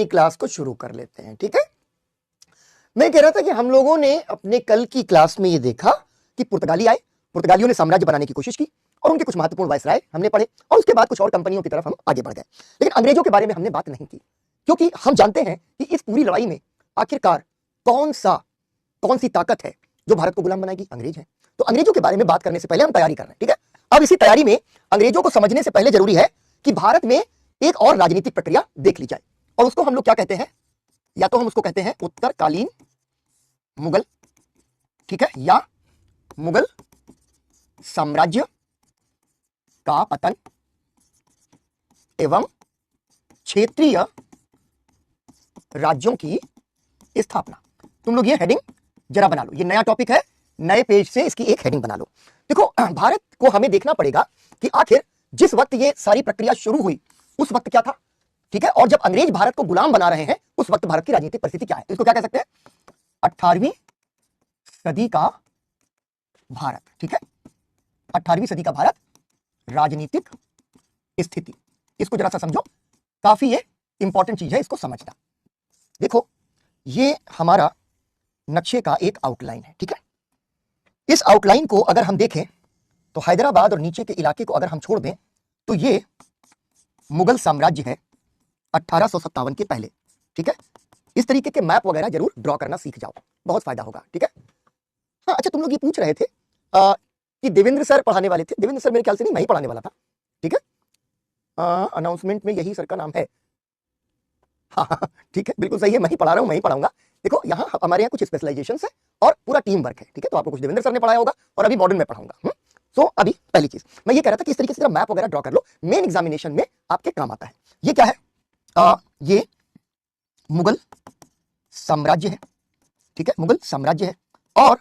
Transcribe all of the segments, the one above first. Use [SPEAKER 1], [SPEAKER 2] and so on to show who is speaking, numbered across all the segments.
[SPEAKER 1] Class को शुरू कर लेते हैं। ठीक है, मैं कह रहा था कि हम लोगों ने अपने कल की क्लास में ये देखा कि पुर्तगाली आए, पुर्तगालियों ने साम्राज्य बनाने की कोशिश की और उनके कुछ महत्वपूर्ण वायसराय हमने पढ़े और उसके बाद कुछ और कंपनियों की तरफ हम आगे बढ़ गए। लेकिन अंग्रेजों के बारे में हमने बात नहीं की, क्योंकि हम जानते हैं कि इस पूरी लड़ाई में आखिरकार कौन सी ताकत है जो भारत को गुलाम बनाएगी? अंग्रेज है। तो अंग्रेजों के बारे में बात करने से पहले हम तैयारी कर रहे हैं। ठीक है, अब इसी तैयारी में अंग्रेजों को समझने से पहले जरूरी है कि भारत में एक और राजनीतिक प्रक्रिया देख ली जाए, और उसको हम लोग क्या कहते हैं? या तो हम उसको कहते हैं उत्तरकालीन मुगल, ठीक है, या मुगल साम्राज्य का पतन एवं क्षेत्रीय राज्यों की स्थापना। तुम लोग ये हेडिंग जरा बना लो, ये नया टॉपिक है, नए पेज से इसकी एक हेडिंग बना लो। देखो, भारत को हमें देखना पड़ेगा कि आखिर जिस वक्त ये सारी प्रक्रिया शुरू हुई उस वक्त क्या था। ठीक है, और जब अंग्रेज भारत को गुलाम बना रहे हैं उस वक्त भारत की राजनीतिक परिस्थिति क्या है? इसको क्या कह सकते हैं? 18वीं सदी का भारत। ठीक है, 18वीं सदी का भारत, राजनीतिक स्थिति, इसको जरा सा समझो, काफी ये इंपॉर्टेंट चीज है इसको समझना। देखो, ये हमारा नक्शे का एक आउटलाइन है। ठीक है, इस आउटलाइन को अगर हम देखें तो हैदराबाद और नीचे के इलाके को अगर हम छोड़ दें तो ये मुगल साम्राज्य है 1857 के पहले। ठीक है, इस तरीके के मैप वगैरह जरूर ड्रॉ करना सीख जाओ, बहुत फायदा होगा। ठीक है, हाँ, अच्छा, तुम लोग ये पूछ रहे थे कि देवेंद्र सर पढ़ाने वाले थे। देवेंद्र सर मेरे ख्याल से नहीं, मैं ही पढ़ाने वाला था। ठीक है, अनाउंसमेंट में यही सर का नाम है। हाँ, ठीक है, बिल्कुल सही है, मैं ही पढ़ा रहा हूँ, मैं ही पढ़ाऊंगा। देखो, यहाँ हमारे यहाँ कुछ स्पेशलाइजेशन है और पूरा टीम वर्क है। ठीक है, तो आपको कुछ देवेंद्र सर ने पढ़ाया होगा और अभी मॉडर्न में पढ़ाऊंगा। सो अभी पहली चीज मैं ये कह रहा था कि इस तरीके से मैप वगैरह ड्रॉ कर लो, मेन एग्जामिनेशन में आपके काम आता है। ये क्या है? ये मुगल साम्राज्य है। ठीक है, मुगल साम्राज्य है, और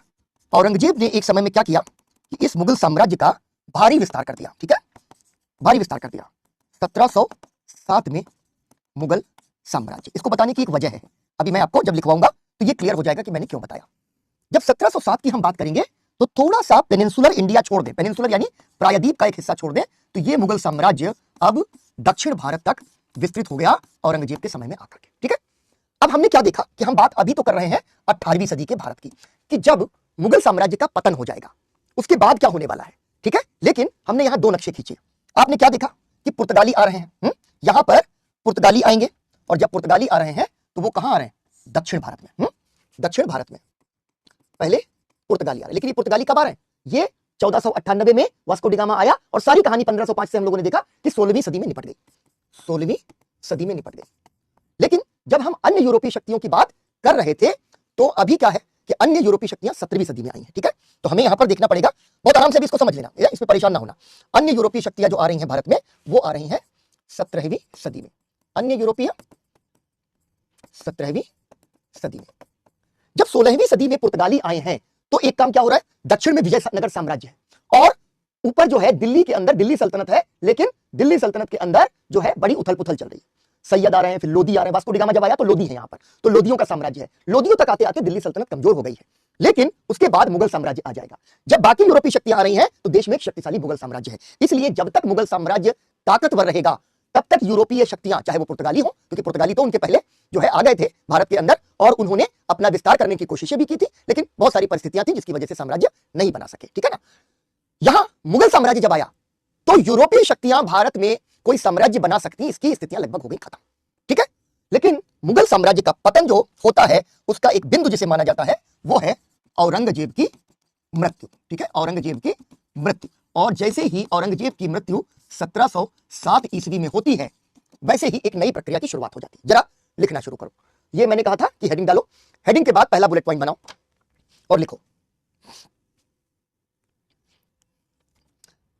[SPEAKER 1] औरंगजेब ने एक समय में क्या किया कि इस मुगल साम्राज्य का भारी विस्तार कर दिया। ठीक है, भारी विस्तार कर दिया 1707 में मुगल साम्राज्य। इसको बताने की एक वजह है, अभी मैं आपको जब लिखवाऊंगा तो ये क्लियर हो जाएगा कि मैंने क्यों बताया। जब 1707 की हम बात करेंगे तो थोड़ा सा पेनिनसुलर इंडिया छोड़ दें, पेनिनसुलर यानी प्रायद्वीप का एक हिस्सा छोड़ दें, तो ये मुगल साम्राज्य अब दक्षिण भारत तक विस्तृत हो गया औरंगजेब के समय में आकर के। ठीक है, अब हमने क्या देखा कि हम बात अभी तो कर रहे हैं 18वीं सदी के भारत की, कि जब मुगल साम्राज्य का पतन हो जाएगा उसके बाद क्या होने वाला है। ठीक है, लेकिन हमने यहां दो नक्शे खींचे। आपने क्या देखा कि पुर्तगाली आ रहे हैं, यहां पर पुर्तगाली आएंगे, और जब पुर्तगाली आ रहे हैं तो वो कहां आ रहे हैं? दक्षिण भारत में। दक्षिण भारत में पहले पुर्तगाली आ रहे हैं, लेकिन ये पुर्तगाली कब आ रहे हैं? ये 1498 में वास्को डी गामा आया, और सारी कहानी 1505 से हम लोगों ने देखा कि 16वीं सदी में निपट गई, 16वीं सदी में निपट गई। लेकिन जब हम अन्य यूरोपीय शक्तियों की बात कर रहे थे तो अभी क्या है कि अन्य यूरोपीय शक्तियां 17वीं सदी में आई हैं। ठीक है, तो हमें यहां पर देखना पड़ेगा, बहुत आराम से भी इसको समझ लेना, इसमें परेशान ना होना। अन्य यूरोपीय शक्तियां जो आ रही हैं भारत में वो आ रही हैं 17वीं सदी में। अन्य यूरोपीय 17वीं सदी में। जब 16वीं सदी में पुर्तगाली आए हैं तो एक काम क्या हो रहा है? दक्षिण में विजयनगर साम्राज्य है और ऊपर जो है दिल्ली के अंदर दिल्ली सल्तनत है, लेकिन दिल्ली सल्तनत के अंदर जो है बड़ी उथल पुथल चल रही है। सैयद आ रहे हैं, फिर लोधी आ रहे हैं। वास्को डी गामा जब आया तो लोधी है यहाँ पर, तो लोधियों का साम्राज्य है। लोधियों तक आते आते दिल्ली सल्तनत कमजोर हो गई है, लेकिन उसके बाद मुगल साम्राज्य आ जाएगा। जब बाकी यूरोपीय शक्तियां आ रही हैं तो देश में एक शक्तिशाली मुगल साम्राज्य है। इसलिए जब तक मुगल साम्राज्य ताकतवर रहेगा तब तक यूरोपीय शक्तियां, चाहे वो पुर्तगाली हो, क्योंकि पुर्तगाली तो उनके पहले जो है आ गए थे भारत के अंदर और उन्होंने अपना विस्तार करने की कोशिशें भी की थी, लेकिन बहुत सारी परिस्थितियां थी जिसकी वजह से साम्राज्य नहीं बना सके। ठीक है ना, यहां मुगल साम्राज्य जब आया तो यूरोपीय शक्तियां भारत में कोई साम्राज्य बना सकती, इसकी स्थितियां लगभग हो गई खत्म। ठीक है, लेकिन मुगल साम्राज्य का पतन जो होता है उसका एक बिंदु जिसे माना जाता है वो है औरंगजेब की मृत्यु। ठीक है, औरंगजेब की मृत्यु। और जैसे ही औरंगजेब की मृत्यु 1707 ईस्वी में होती है, वैसे ही एक नई प्रक्रिया की शुरुआत हो जाती है। जरा लिखना शुरू करो। ये मैंने कहा था कि हेडिंग डालो, हेडिंग के बाद पहला बुलेट पॉइंट बनाओ और लिखो।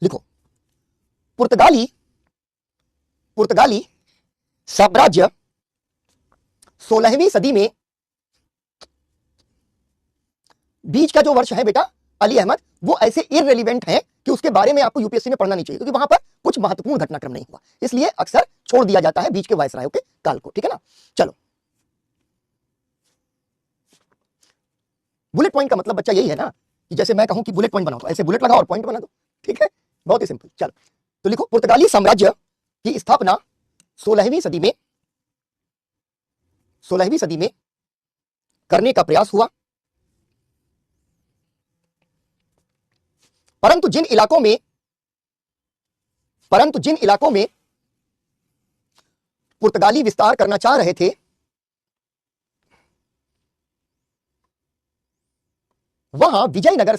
[SPEAKER 1] लिखो, पुर्तगाली साम्राज्य 16वीं सदी में, बीच का जो वर्ष है बेटा अली अहमद, वो ऐसे इररिलेवेंट है कि उसके बारे में आपको यूपीएससी में पढ़ना नहीं चाहिए, क्योंकि वहां पर कुछ महत्वपूर्ण घटनाक्रम नहीं हुआ, इसलिए अक्सर छोड़ दिया जाता है बीच के वायसरायों के काल को। ठीक है ना, चलो, बुलेट पॉइंट का मतलब बच्चा यही है ना कि जैसे मैं कहूं कि बुलेट पॉइंट बनाओ तो ऐसे बुलेट लगाओ और पॉइंट बना दो। ठीक है, बहुत ही सिंपल। चलो तो लिखो, पुर्तगाली साम्राज्य की स्थापना 16वीं सदी में 16वीं सदी में करने का प्रयास हुआ, परंतु जिन इलाकों में पुर्तगाली विस्तार करना चाह रहे थे, वहां विजयनगर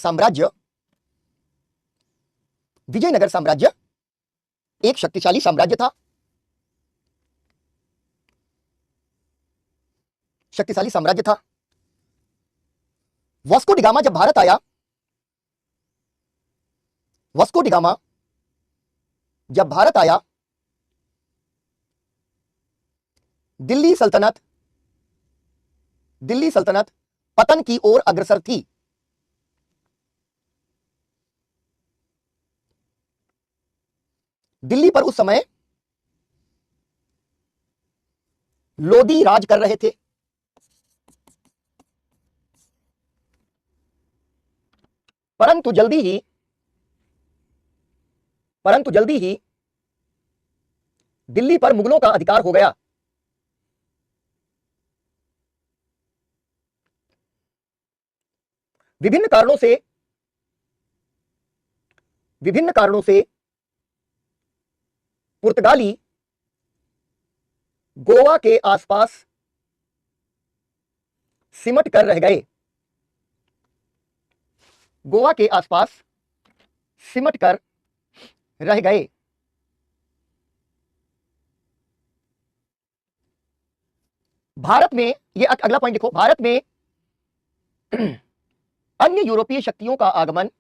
[SPEAKER 1] साम्राज्य एक शक्तिशाली साम्राज्य था। वास्को डिगामा जब भारत आया, दिल्ली सल्तनत पतन की ओर अग्रसर थी। दिल्ली पर उस समय लोदी राज कर रहे थे। परंतु जल्दी ही दिल्ली पर मुगलों का अधिकार हो गया। विभिन्न कारणों से पुर्तगाली गोवा के आसपास सिमट कर रह गए। भारत में, ये अगला पॉइंट देखो, भारत में अन्य यूरोपीय शक्तियों का आगमन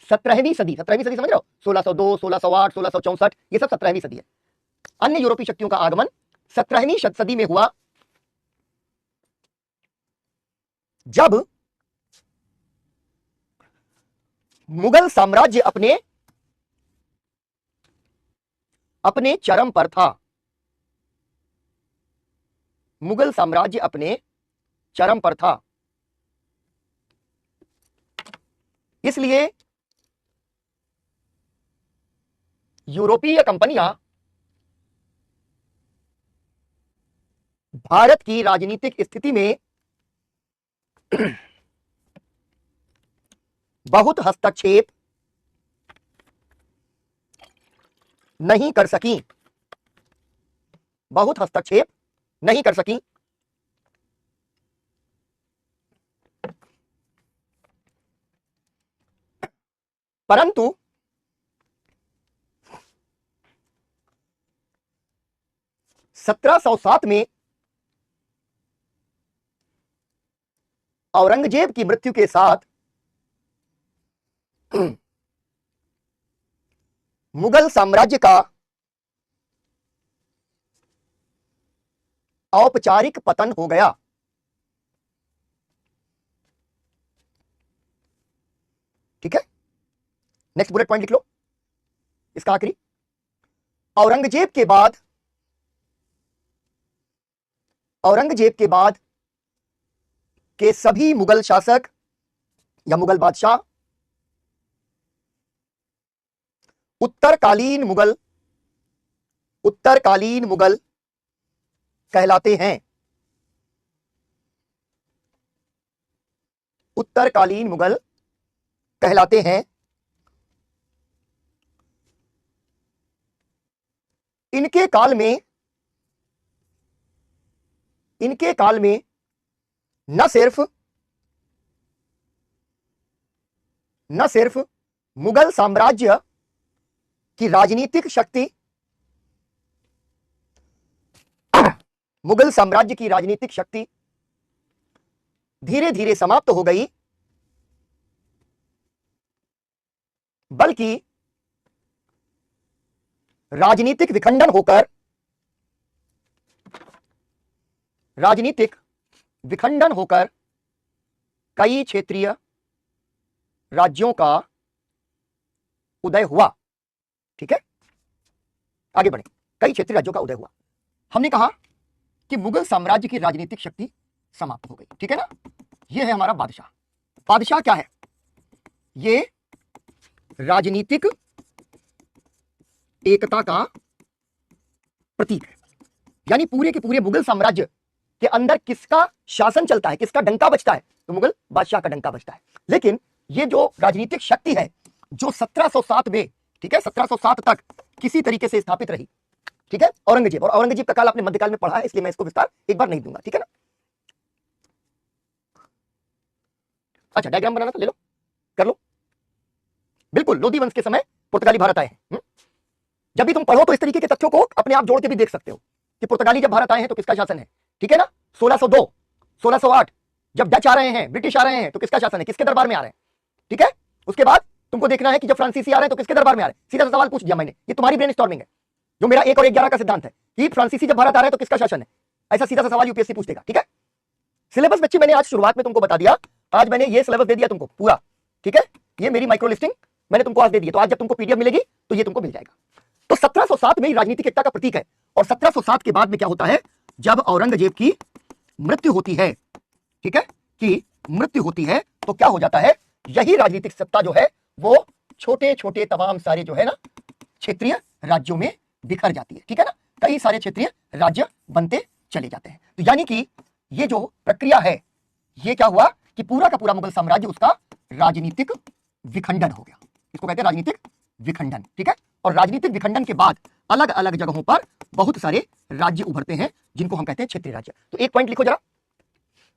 [SPEAKER 1] 17वीं सदी समझ रहे हो, 1602, 1608, 1664, ये सब 17वीं सदी है। अन्य यूरोपीय शक्तियों का आगमन 17वीं सदी में हुआ, जब मुगल साम्राज्य अपने चरम पर था। इसलिए यूरोपीय कंपनियां भारत की राजनीतिक स्थिति में बहुत हस्तक्षेप नहीं कर सकी। परंतु 1707 में औरंगजेब की मृत्यु के साथ मुगल साम्राज्य का औपचारिक पतन हो गया। ठीक है, नेक्स्ट बुलेट पॉइंट लिख लो, इसका आखिरी। औरंगजेब के बाद के सभी मुगल शासक या मुगल बादशाह उत्तरकालीन मुगल कहलाते हैं। इनके काल में न सिर्फ मुगल साम्राज्य की राजनीतिक शक्ति धीरे धीरे समाप्त हो गई, बल्कि राजनीतिक विखंडन होकर कई क्षेत्रीय राज्यों का उदय हुआ। ठीक है, आगे बढ़े। कई क्षेत्रीय राज्यों का उदय हुआ। हमने कहा कि मुगल साम्राज्य की राजनीतिक शक्ति समाप्त हो गई। ठीक है ना, यह है हमारा बादशाह। बादशाह क्या है? ये राजनीतिक एकता का प्रतीक है। यानी पूरे के पूरे मुगल साम्राज्य के अंदर किसका शासन चलता है, किसका डंका बजता है, तो मुगल बादशाह का डंका बजता है। लेकिन ये जो राजनीतिक शक्ति है जो 1707 में, ठीक है, 1707 तक किसी तरीके से स्थापित रही, ठीक है, औरंगजेब, और औरंगजेब का काल आपने मध्यकाल में पढ़ा है, इसलिए मैं इसको विस्तार एक बार नहीं दूंगा, ठीक है ना। अच्छा, डायग्राम बनाना था, ले लो, कर लो। बिल्कुल लोधी वंश के समय पुर्तगाली भारत आए हैं। जब भी तुम पढ़ो तो इस तरीके के तथ्यों को अपने आप जोड़ के भी देख सकते हो कि पुर्तगाली जब भारत आए हैं तो किसका शासन है, ठीक है ना। 1602, 1608 जब डच आ रहे हैं, ब्रिटिश आ रहे हैं, तो किसका शासन है, किसके दरबार में आ रहे हैं, ठीक है। उसके बाद तुमको देखना है कि जब फ्रांसीसी आ रहे हैं तो किसके दरबार में आ रहे हैं। सीधा सा सवाल पूछ दिया मैंने, ये तुम्हारी ब्रेनस्टॉर्मिंग है, जो मेरा 1 और 11 का सिद्धांत है कि फ्रांसीसी जब भारत आ रहे हैं तो किसका शासन है। ऐसा सीधा सा सवाल यूपीएससी पूछ देगा, ठीक है। सिलेबस बच्चे मैंने आज शुरुआत में तुमको बता दिया, आज मैंने ये सिलेबस दे दिया तुमको पूरा, ठीक है। ये मेरी माइक्रो लिस्टिंग मैंने तुमको आज दे दी, तो आज जब तुमको पीडीएफ मिलेगी तो ये तुमको मिल जाएगा। तो 1707 में राजनीतिक एकता का प्रतीक है, और 1707 के बाद में क्या होता है, जब औरंगजेब की मृत्यु होती है, ठीक है, कि मृत्यु होती है, तो क्या हो जाता है, यही राजनीतिक सत्ता जो है वो छोटे छोटे तमाम सारे जो है ना क्षेत्रीय राज्यों में बिखर जाती है, ठीक है ना। कई सारे क्षेत्रीय राज्य बनते चले जाते हैं। तो यानी कि ये जो प्रक्रिया है, ये क्या हुआ कि पूरा का पूरा मुगल साम्राज्य उसका राजनीतिक विखंडन हो गया। इसको कहते हैं राजनीतिक विखंडन, ठीक है। और राजनीतिक विखंडन के बाद अलग अलग जगहों पर बहुत सारे राज्य उभरते हैं जिनको हम कहते हैं क्षेत्रीय राज्य। तो एक पॉइंट लिखो जरा,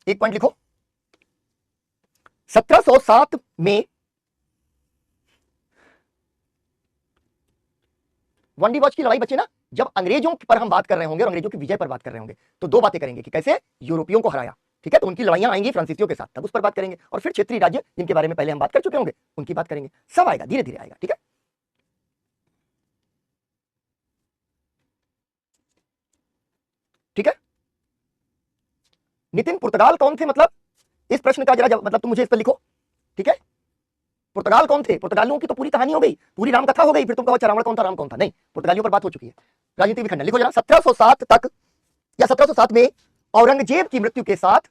[SPEAKER 1] एक पॉइंट लिखो। 1707 में वनडी वॉच की लड़ाई बचे ना, जब अंग्रेजों पर हम बात कर रहे होंगे और अंग्रेजों की विजय पर बात कर रहे होंगे, तो दो बातें करेंगे कि कैसे यूरोपियों को हराया, ठीक है, तो उनकी लड़ाइयां आएंगी फ्रांसीसियों के साथ, तब उस पर बात करेंगे, और फिर क्षेत्रीय राज्य जिनके बारे में पहले हम बात कर चुके होंगे उनकी बात करेंगे। सब आएगा, धीरे धीरे आएगा, ठीक है। ठीक है, नितिन पुर्तगाल कौन थे, मतलब इस प्रश्न का जरा मतलब तुम मुझे इस पर लिखो, ठीक है। पुर्तगाल कौन थे, पुर्तगालियों की तो पूरी कहानी हो गई, पूरी राम कथा हो गई, फिर तुम कहो अच्छा रावण कौन था, राम कौन था, नहीं, पुर्तगालियों पर बात हो चुकी है। राजनीतिक विखंडन लिखो जरा। 1707 तक या 1707 में औरंगजेब की मृत्यु के साथ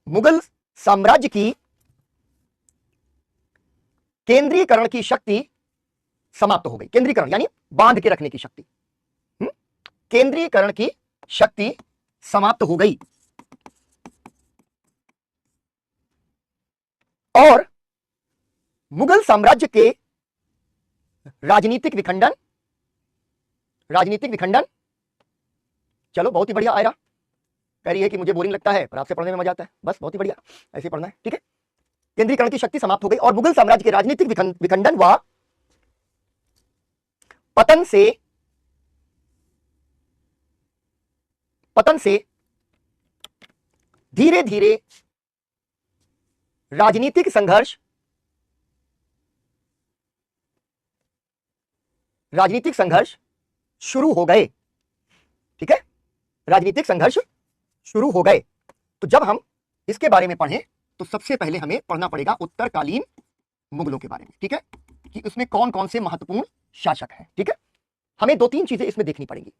[SPEAKER 1] मुगल साम्राज्य की केंद्रीकरण की शक्ति समाप्त हो गई। केंद्रीकरण यानी बांध के रखने की शक्ति, केंद्रीकरण की शक्ति समाप्त हो गई, और मुगल साम्राज्य के राजनीतिक विखंडन, राजनीतिक विखंडन, चलो बहुत ही बढ़िया आयरा कह रही है कि मुझे बोरिंग लगता है पर आपसे पढ़ने में मजा आता है, बस बहुत ही बढ़िया, ऐसे पढ़ना है, ठीक है। केंद्रीकरण की शक्ति समाप्त हो गई और मुगल साम्राज्य के राजनीतिक विखंडन व पतन से धीरे धीरे राजनीतिक संघर्ष शुरू हो गए, ठीक है, राजनीतिक संघर्ष शुरू हो गए। तो जब हम इसके बारे में पढ़ें तो सबसे पहले हमें पढ़ना पड़ेगा उत्तरकालीन मुगलों के बारे में, ठीक है, कि उसमें कौन कौन से महत्वपूर्ण शासक हैं, ठीक है। हमें दो तीन चीजें इसमें देखनी पड़ेंगी।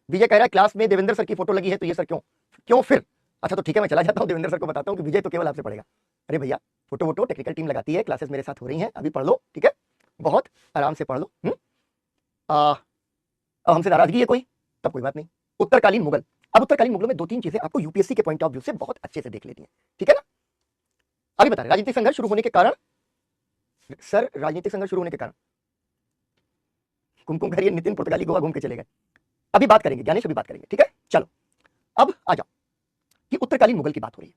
[SPEAKER 1] विजय कह रहा है क्लास में देवेंद्र सर की फोटो लगी है, तो ये सर क्यों फिर, अच्छा तो ठीक है, मैं चला जाता हूं, देवेंद्र सर को बताता हूं कि विजय तो केवल आपसे पढ़ेगा। अरे भैया, फोटो वोटो टेक्निकल टीम लगाती है, क्लासेस मेरे साथ हो रही हैं, अभी पढ़ लो, ठीक है, बहुत आराम से पढ़ लो। अब हमसे नाराजगी है कोई, तब कोई बात नहीं। उत्तरकालीन मुगल, अब उत्तरकालीन मुगलों में दो तीन चीजें आपको यूपीएससी के पॉइंट ऑफ व्यू से बहुत अच्छे से देख लेनी है, ठीक है ना। अभी बता रहे राजनीतिक संघर्ष शुरू होने के कारण, सर राजनीतिक संघर्ष शुरू होने के कारण कुमकुम करिए, नितिन पुर्तगाली गोवा घूम के चले गए, अभी बात करेंगे ज्ञानेश, अभी बात करेंगे, ठीक है। चलो अब आ जाओ कि उत्तरकालीन मुगल की बात हो रही है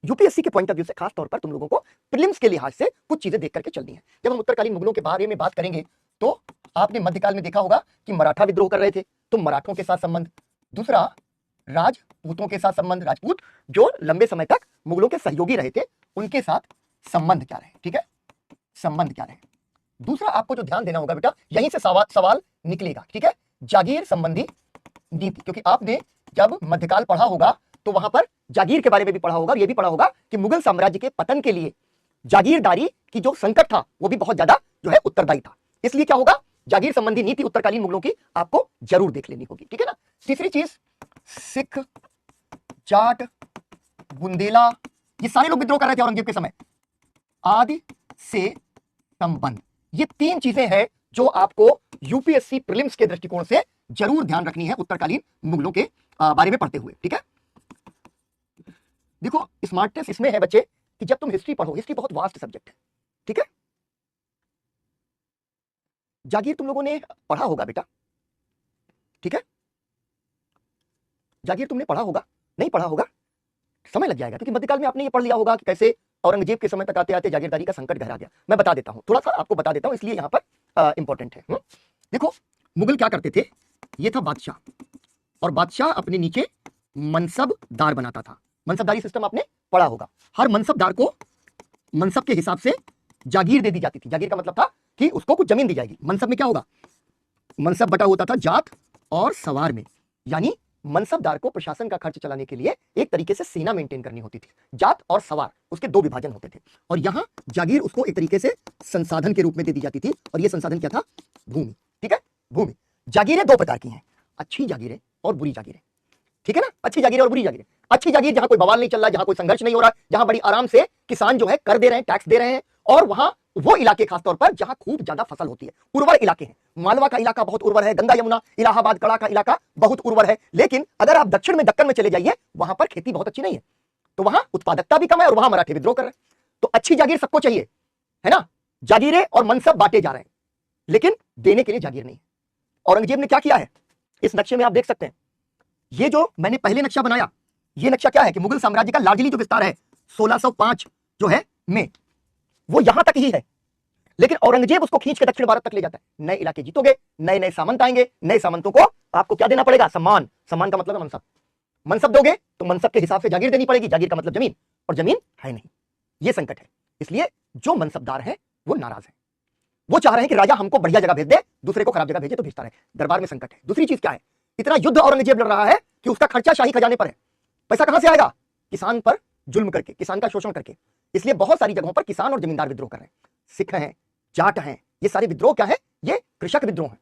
[SPEAKER 1] यूपीएससी के पॉइंट ऑफ व्यू से, खास तौर पर तुम लोगों को प्रीलिम्स के लिहाज से कुछ चीजें देख करके चलनी है। जब हम उत्तरकालीन मुगलों के बारे में बात करेंगे तो आपने मध्यकाल में देखा होगा कि मराठा विद्रोह कर रहे थे, तो मराठों के साथ संबंध, दूसरा राजपूतों के साथ संबंध, राजपूत जो लंबे समय तक मुगलों के सहयोगी रहे थे, उनके साथ संबंध क्या रहे, ठीक है, संबंध क्या रहे। दूसरा आपको जो ध्यान देना होगा बेटा, यहीं से सवाल निकलेगा, ठीक है, जागीर संबंधी नीति, क्योंकि आपने जब मध्यकाल पढ़ा होगा तो वहां पर जागीर के बारे में भी पढ़ा होगा, और यह भी पढ़ा होगा कि मुगल साम्राज्य के पतन के लिए जागीरदारी की जो संकट था वो भी बहुत ज्यादा जो है उत्तरदायी था। इसलिए क्या होगा, जागीर संबंधी नीति उत्तरकालीन मुगलों की आपको जरूर देख लेनी होगी, ठीक है ना। तीसरी चीज, सिख, जाट, बुंदेला, ये सारे लोग विद्रोह कर रहे थे औरंगजेब के समय, आदि से संबंध, ये तीन चीजें हैं जो आपको यूपीएससी प्रीलिम्स के दृष्टिकोण से जरूर ध्यान रखनी है उत्तरकालीन मुगलों के बारे में पढ़ते हुए, ठीक है। देखो स्मार्टनेस इसमें है बच्चे कि जब तुम हिस्ट्री पढ़ो, हिस्ट्री बहुत वास्ट सब्जेक्ट है, ठीक है। जागीर तुम लोगों ने पढ़ा होगा बेटा, ठीक है। जागीर तुमने पढ़ा होगा, नहीं पढ़ा होगा समय लग जाएगा, क्योंकि मध्यकाल में आपने ये पढ़ लिया होगा कि कैसे औरंगजेब के समय तक आते आते जागीरदारी का संकट गहरा गया। मैं बता देता हूं, थोड़ा सा आपको बता देता हूं, इसलिए यहां पर इंपॉर्टेंट है। देखो मुगल क्या करते थे, ये था बादशाह, और बादशाह अपने नीचे मनसबदार बनाता था। मनसबदारी सिस्टम आपने पढ़ा होगा। हर मनसबदार को मनसब के हिसाब से जागीर दे दी जाती थी। जागीर का मतलब था कि उसको कुछ जमीन दी जाएगी। मनसब में क्या होगा, मनसब बटा होता था जात और सवार में, यानी मनसबदार को प्रशासन का खर्च चलाने के लिए एक तरीके से सेना मेंटेन करनी होती थी। जात और सवार उसके दो विभाजन होते थे, और यहां जागीर उसको एक तरीके से संसाधन के रूप में दे दी जाती थी, और यह संसाधन क्या था, भूमि, ठीक है, भूमि। जागीरें दो प्रकार की हैं, अच्छी जागीरें और बुरी जागीरें, ठीक है ना। अच्छी जागीर और बुरी जागीर। अच्छी जागीर जहां कोई बवाल नहीं चल रहा, जहां कोई संघर्ष नहीं हो रहा, जहां बड़ी आराम से किसान जो है कर दे रहे हैं, टैक्स दे रहे हैं, और वहां वो इलाके खासतौर पर जहां खूब ज्यादा फसल होती है, उर्वर इलाके हैं। मालवा का इलाका बहुत उर्वर है, गंगा यमुना इलाहाबाद कड़ा का इलाका बहुत उर्वर है। लेकिन अगर आप दक्षिण में दक्कन में चले जाइए, वहां पर खेती बहुत अच्छी नहीं है, तो वहां उत्पादकता भी कम है, और वहां मराठे विद्रोह कर रहे हैं। तो अच्छी जागीर सबको चाहिए, है ना। जागीरें और मनसब बांटे जा रहे हैं, लेकिन देने के लिए जागीर नहीं है। औरंगजेब ने क्या किया है, इस नक्शे में आप देख सकते हैं। ये जो मैंने पहले नक्शा बनाया, ये नक्शा क्या है कि मुगल साम्राज्य का लार्जली जो विस्तार है 1605 जो है में, वो यहां तक ही है। लेकिन औरंगजेब उसको खींच के दक्षिण भारत तक ले जाता है। नए इलाके जीतोगे, नए नए सामंत आएंगे, नए सामंतों को आपको क्या देना पड़ेगा, सम्मान। सम्मान का मतलब है मनसब। मनसब दोगे तो मनसब के हिसाब से जागीर देनी पड़ेगी, जागीर का मतलब जमीन, और जमीन है नहीं। ये संकट है। इसलिए जो मनसबदार है वो नाराज है, वो चाह रहे हैं कि राजा हमको बढ़िया जगह भेज दे, दूसरे को खराब जगह भेजे तो भेजता रहे। दरबार में संकट है। दूसरी चीज क्या है, इतना युद्ध औरंगजेब लड़ रहा है कि उसका खर्चा शाही खजाने पर है। पैसा कहां से आएगा, किसान पर जुल्म करके, किसान का शोषण करके। इसलिए बहुत सारी जगहों पर किसान और जमींदार विद्रोह कर रहे हैं। सिख हैं, जाट हैं, ये सारे विद्रोह क्या है, ये कृषक विद्रोह है,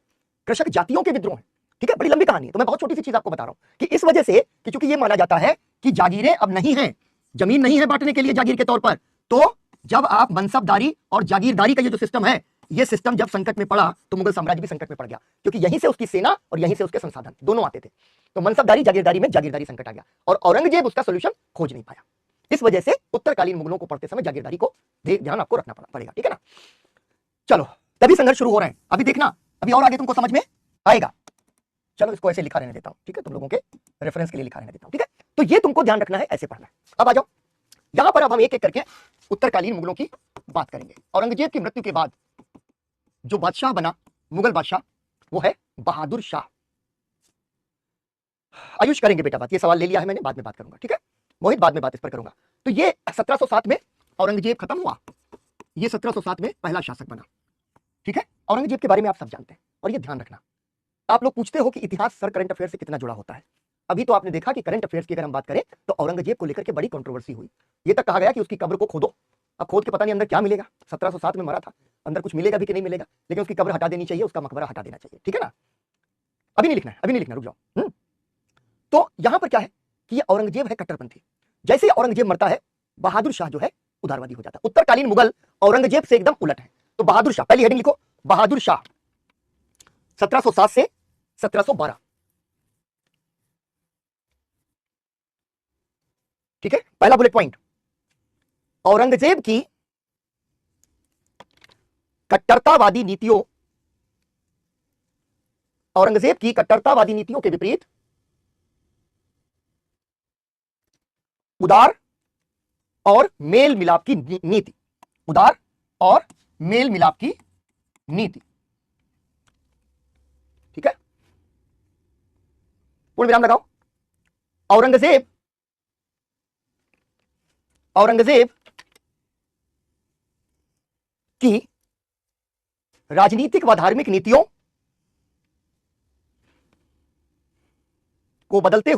[SPEAKER 1] कृषक जातियों के विद्रोह है, ठीक है। बड़ी लंबी कहानी है, तो मैं बहुत छोटी सी चीज आपको बता रहा हूं कि इस वजह से कि चूंकि ये माना जाता है कि जागीरें अब नहीं है, जमीन नहीं है बांटने के लिए जागीर के तौर पर, तो जब आप मनसबदारी और जागीरदारी का ये जो सिस्टम है, ये सिस्टम जब संकट में पड़ा तो मुगल साम्राज्य भी संकट में पड़ गया, क्योंकि यहीं से उसकी सेना और यहीं से उसके संसाधन दोनों आते थे। तो मनसबदारी जागीरदारी में जागीरदारी संकट आ गया, और औरंगजेब उसका सोल्यूशन खोज नहीं पाया। इस वजह से उत्तरकालीन मुगलों को पढ़ते समय जागीरदारी को ध्यान आपको रखना पड़ेगा, ठीक है ना। चलो तभी संघर्ष शुरू हो रहे हैं, अभी देखना, अभी और आगे तुमको समझ में आएगा। चलो इसको ऐसे लिखा रहने देता हूं, ठीक है, तुम लोगों के रेफरेंस के लिए लिखा रहने देता हूं, ठीक है। तो ये तुमको ध्यान रखना है, ऐसे पढ़ना है। अब आ जाओ यहां पर, अब हम एक एक करके उत्तरकालीन मुगलों की बात करेंगे। औरंगजेब की मृत्यु के बाद जो बादशाह बना, मुगल बादशाह, वो है बहादुर शाह। आयुष करेंगे बेटा बात, ये सवाल ले लिया है मैंने, बाद में बात करूंगा, ठीक है। मोहित बाद में बात इस पर करूंगा। तो ये 1707 में औरंगजेब खत्म हुआ, ये 1707 में पहला शासक बना, ठीक है। औरंगजेब के बारे में आप सब जानते हैं, और ये ध्यान रखना, आप लोग पूछते हो कि इतिहास सर करंट अफेयर से कितना जुड़ा होता है। अभी तो आपने देखा कि करंट अफेयर्स की अगर हम बात करें तो औरंगजेब को लेकर के बड़ी कंट्रोवर्सी हुई। ये तक कहा गया कि उसकी कब्र को खोदो। अब खोद के पता नहीं अंदर क्या मिलेगा, 1707 में मरा था, अंदर कुछ मिलेगा भी कि नहीं मिलेगा, लेकिन उसकी कब्र हटा देनी चाहिए, उसका मकबरा हटा देना चाहिए, ठीक है ना। अभी नहीं लिखना है, अभी नहीं लिखना, रुक जाओ। तो यहां पर क्या है कि ये औरंगजेब है कट्टरपंथी। जैसे ही औरंगजेब मरता है, बहादुर शाह जो है उदारवादी हो जाता है। उत्तरकालीन मुगल औरंगजेब से एकदम उलट है। तो बहादुर शाह, पहली हेडिंग लिखो, बहादुर शाह 1707 से 1712, ठीक है। पहला बुलेट पॉइंट, औरंगजेब की कट्टरतावादी नीतियों, औरंगजेब की कट्टरतावादी नीतियों के विपरीत उदार और मेल मिलाप की नीति, उदार और मेल मिलाप की नीति, ठीक है। पूर्ण विराम लगाओ। औरंगजेब की राजनीतिक व धार्मिक नीतियों को बदलते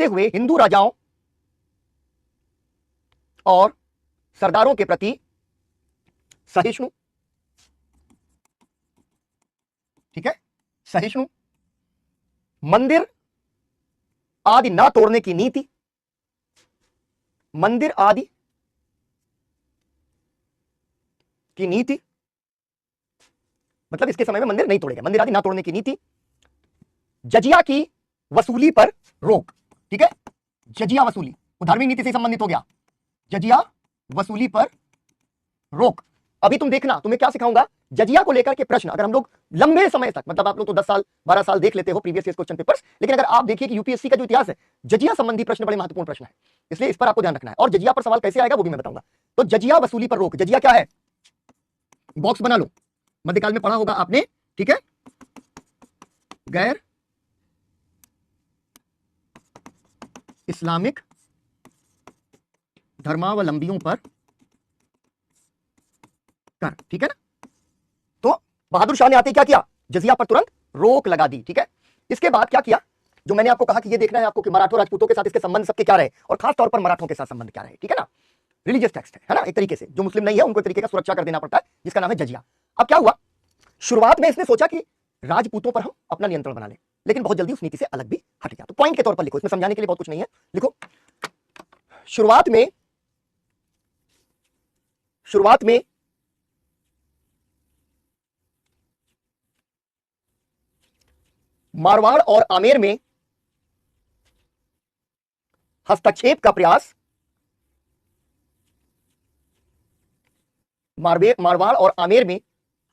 [SPEAKER 1] हुए हिंदू राजाओं और सरदारों के प्रति सहिष्णु, ठीक है, सहिष्णु, मंदिर आदि ना तोड़ने की नीति, मंदिर आदि की नीति, मतलब इसके समय में मंदिर नहीं तोड़े गए, मंदिर आदि ना तोड़ने की नीति। जजिया की वसूली पर रोक, ठीक है, जजिया वसूली वो धार्मिक नीति से संबंधित हो गया, जजिया वसूली पर रोक। अभी तुम देखना, तुम्हें क्या सिखाऊंगा, जजिया को लेकर के प्रश्न अगर हम लोग लंबे समय तक, मतलब आप लोग तो 10 साल 12 साल देख लेते हो प्रीवियस ईयर क्वेश्चन पेपर्स, लेकिन अगर आप देखिए कि यूपीएससी का जो इतिहास है, जजिया संबंधी प्रश्न बड़े महत्वपूर्ण प्रश्न है, इसलिए इस पर आपको ध्यान रखना है। और जजिया पर सवाल कैसे आएगा वो भी मैं बताऊंगा। तो जजिया वसूली पर रोक, जजिया क्या है, बॉक्स बना लो, मध्यकाल में पढ़ा होगा आपने, ठीक है, गैर इस्लामिक धर्मावलंबियों पर कर, ठीक है ना। तो बहादुर शाह ने आते क्या किया, जजिया पर तुरंत रोक लगा दी, ठीक है। इसके बाद क्या किया, जो मैंने आपको कहा कि ये देखना है आपको कि मराठों राजपूतों के साथ इसके संबंध सबके क्या रहे, और खास तौर पर मराठों के साथ संबंध क्या रहे, ठीक है ना। रिलीजियस टेक्स्ट है ना, एक तरीके से जो मुस्लिम नहीं है उनको एक तरीके का सुरक्षा कर देना पड़ता है, जिसका नाम है जजिया। अब क्या हुआ, शुरुआत में इसने सोचा कि राजपूतों पर हम अपना नियंत्रण बना लें, लेकिन बहुत जल्दी उस नीति से अलग भी हट गया। तो पॉइंट के तौर पर लिखो, इसमें समझाने के लिए बहुत कुछ नहीं है, लिखो शुरुआत में मारवाड़ और आमेर में हस्तक्षेप का प्रयास, मारवाड़ और आमेर में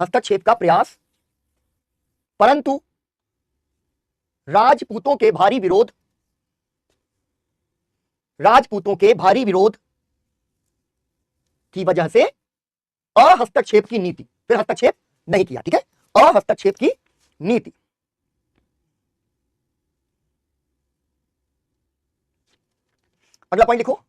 [SPEAKER 1] हस्तक्षेप का प्रयास, परंतु राजपूतों के भारी विरोध की वजह से अहस्तक्षेप की नीति, फिर हस्तक्षेप नहीं किया, ठीक है, अहस्तक्षेप की नीति। अगला पॉइंट लिखो,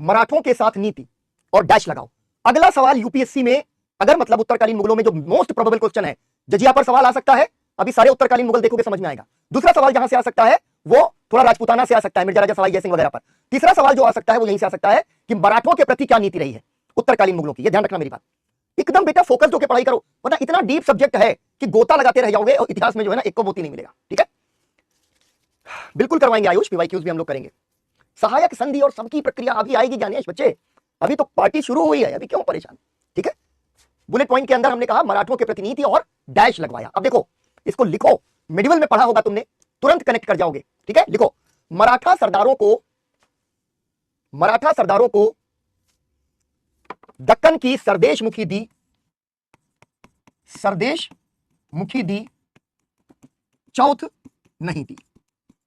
[SPEAKER 1] मराठों के साथ नीति और डैश लगाओ। अगला सवाल यूपीएससी में, अगर मतलब उत्तरकालीन मुगलों में जो मोस्ट प्रोबेबल क्वेश्चन है, जजिया पर सवाल आ सकता है, अभी सारे उत्तरकालीन मुगल देखोगे समझ में आएगा। दूसरा सवाल जहां से आ सकता है वो थोड़ा राजपूताना से आ सकता है, मिर्जा राजा सवाई जयसिंह वगैरह पर। तीसरा सवाल जो आ सकता है वो यहीं से आ सकता है कि मराठों के प्रति क्या नीति रही है उत्तरकालीन मुगलों की। ये ध्यान रखना मेरी बात, एकदम बेटा फोकस होकर पढ़ाई करो, वरना इतना डीप सब्जेक्ट है कि गोता लगाते रह जाओगे और इतिहास में जो है ना एक को मोती नहीं मिलेगा, ठीक है। बिल्कुल करवाएंगे आयुष, पीवाईक्यूज भी हम लोग करेंगे। सहायक संधि और सबकी प्रक्रिया अभी आएगी ज्ञानेश बच्चे, अभी तो पार्टी शुरू हुई है, अभी क्यों परेशान, ठीक है। बुलेट पॉइंट के अंदर हमने कहा मराठों के प्रतिनिधि और डैश लगवाया। अब देखो इसको लिखो, मिडिवल में पढ़ा होगा तुमने, तुरंत कनेक्ट कर जाओगे, ठीक है। लिखो, मराठा सरदारों को दक्कन की सरदेश मुखी दी, चौथ नहीं दी।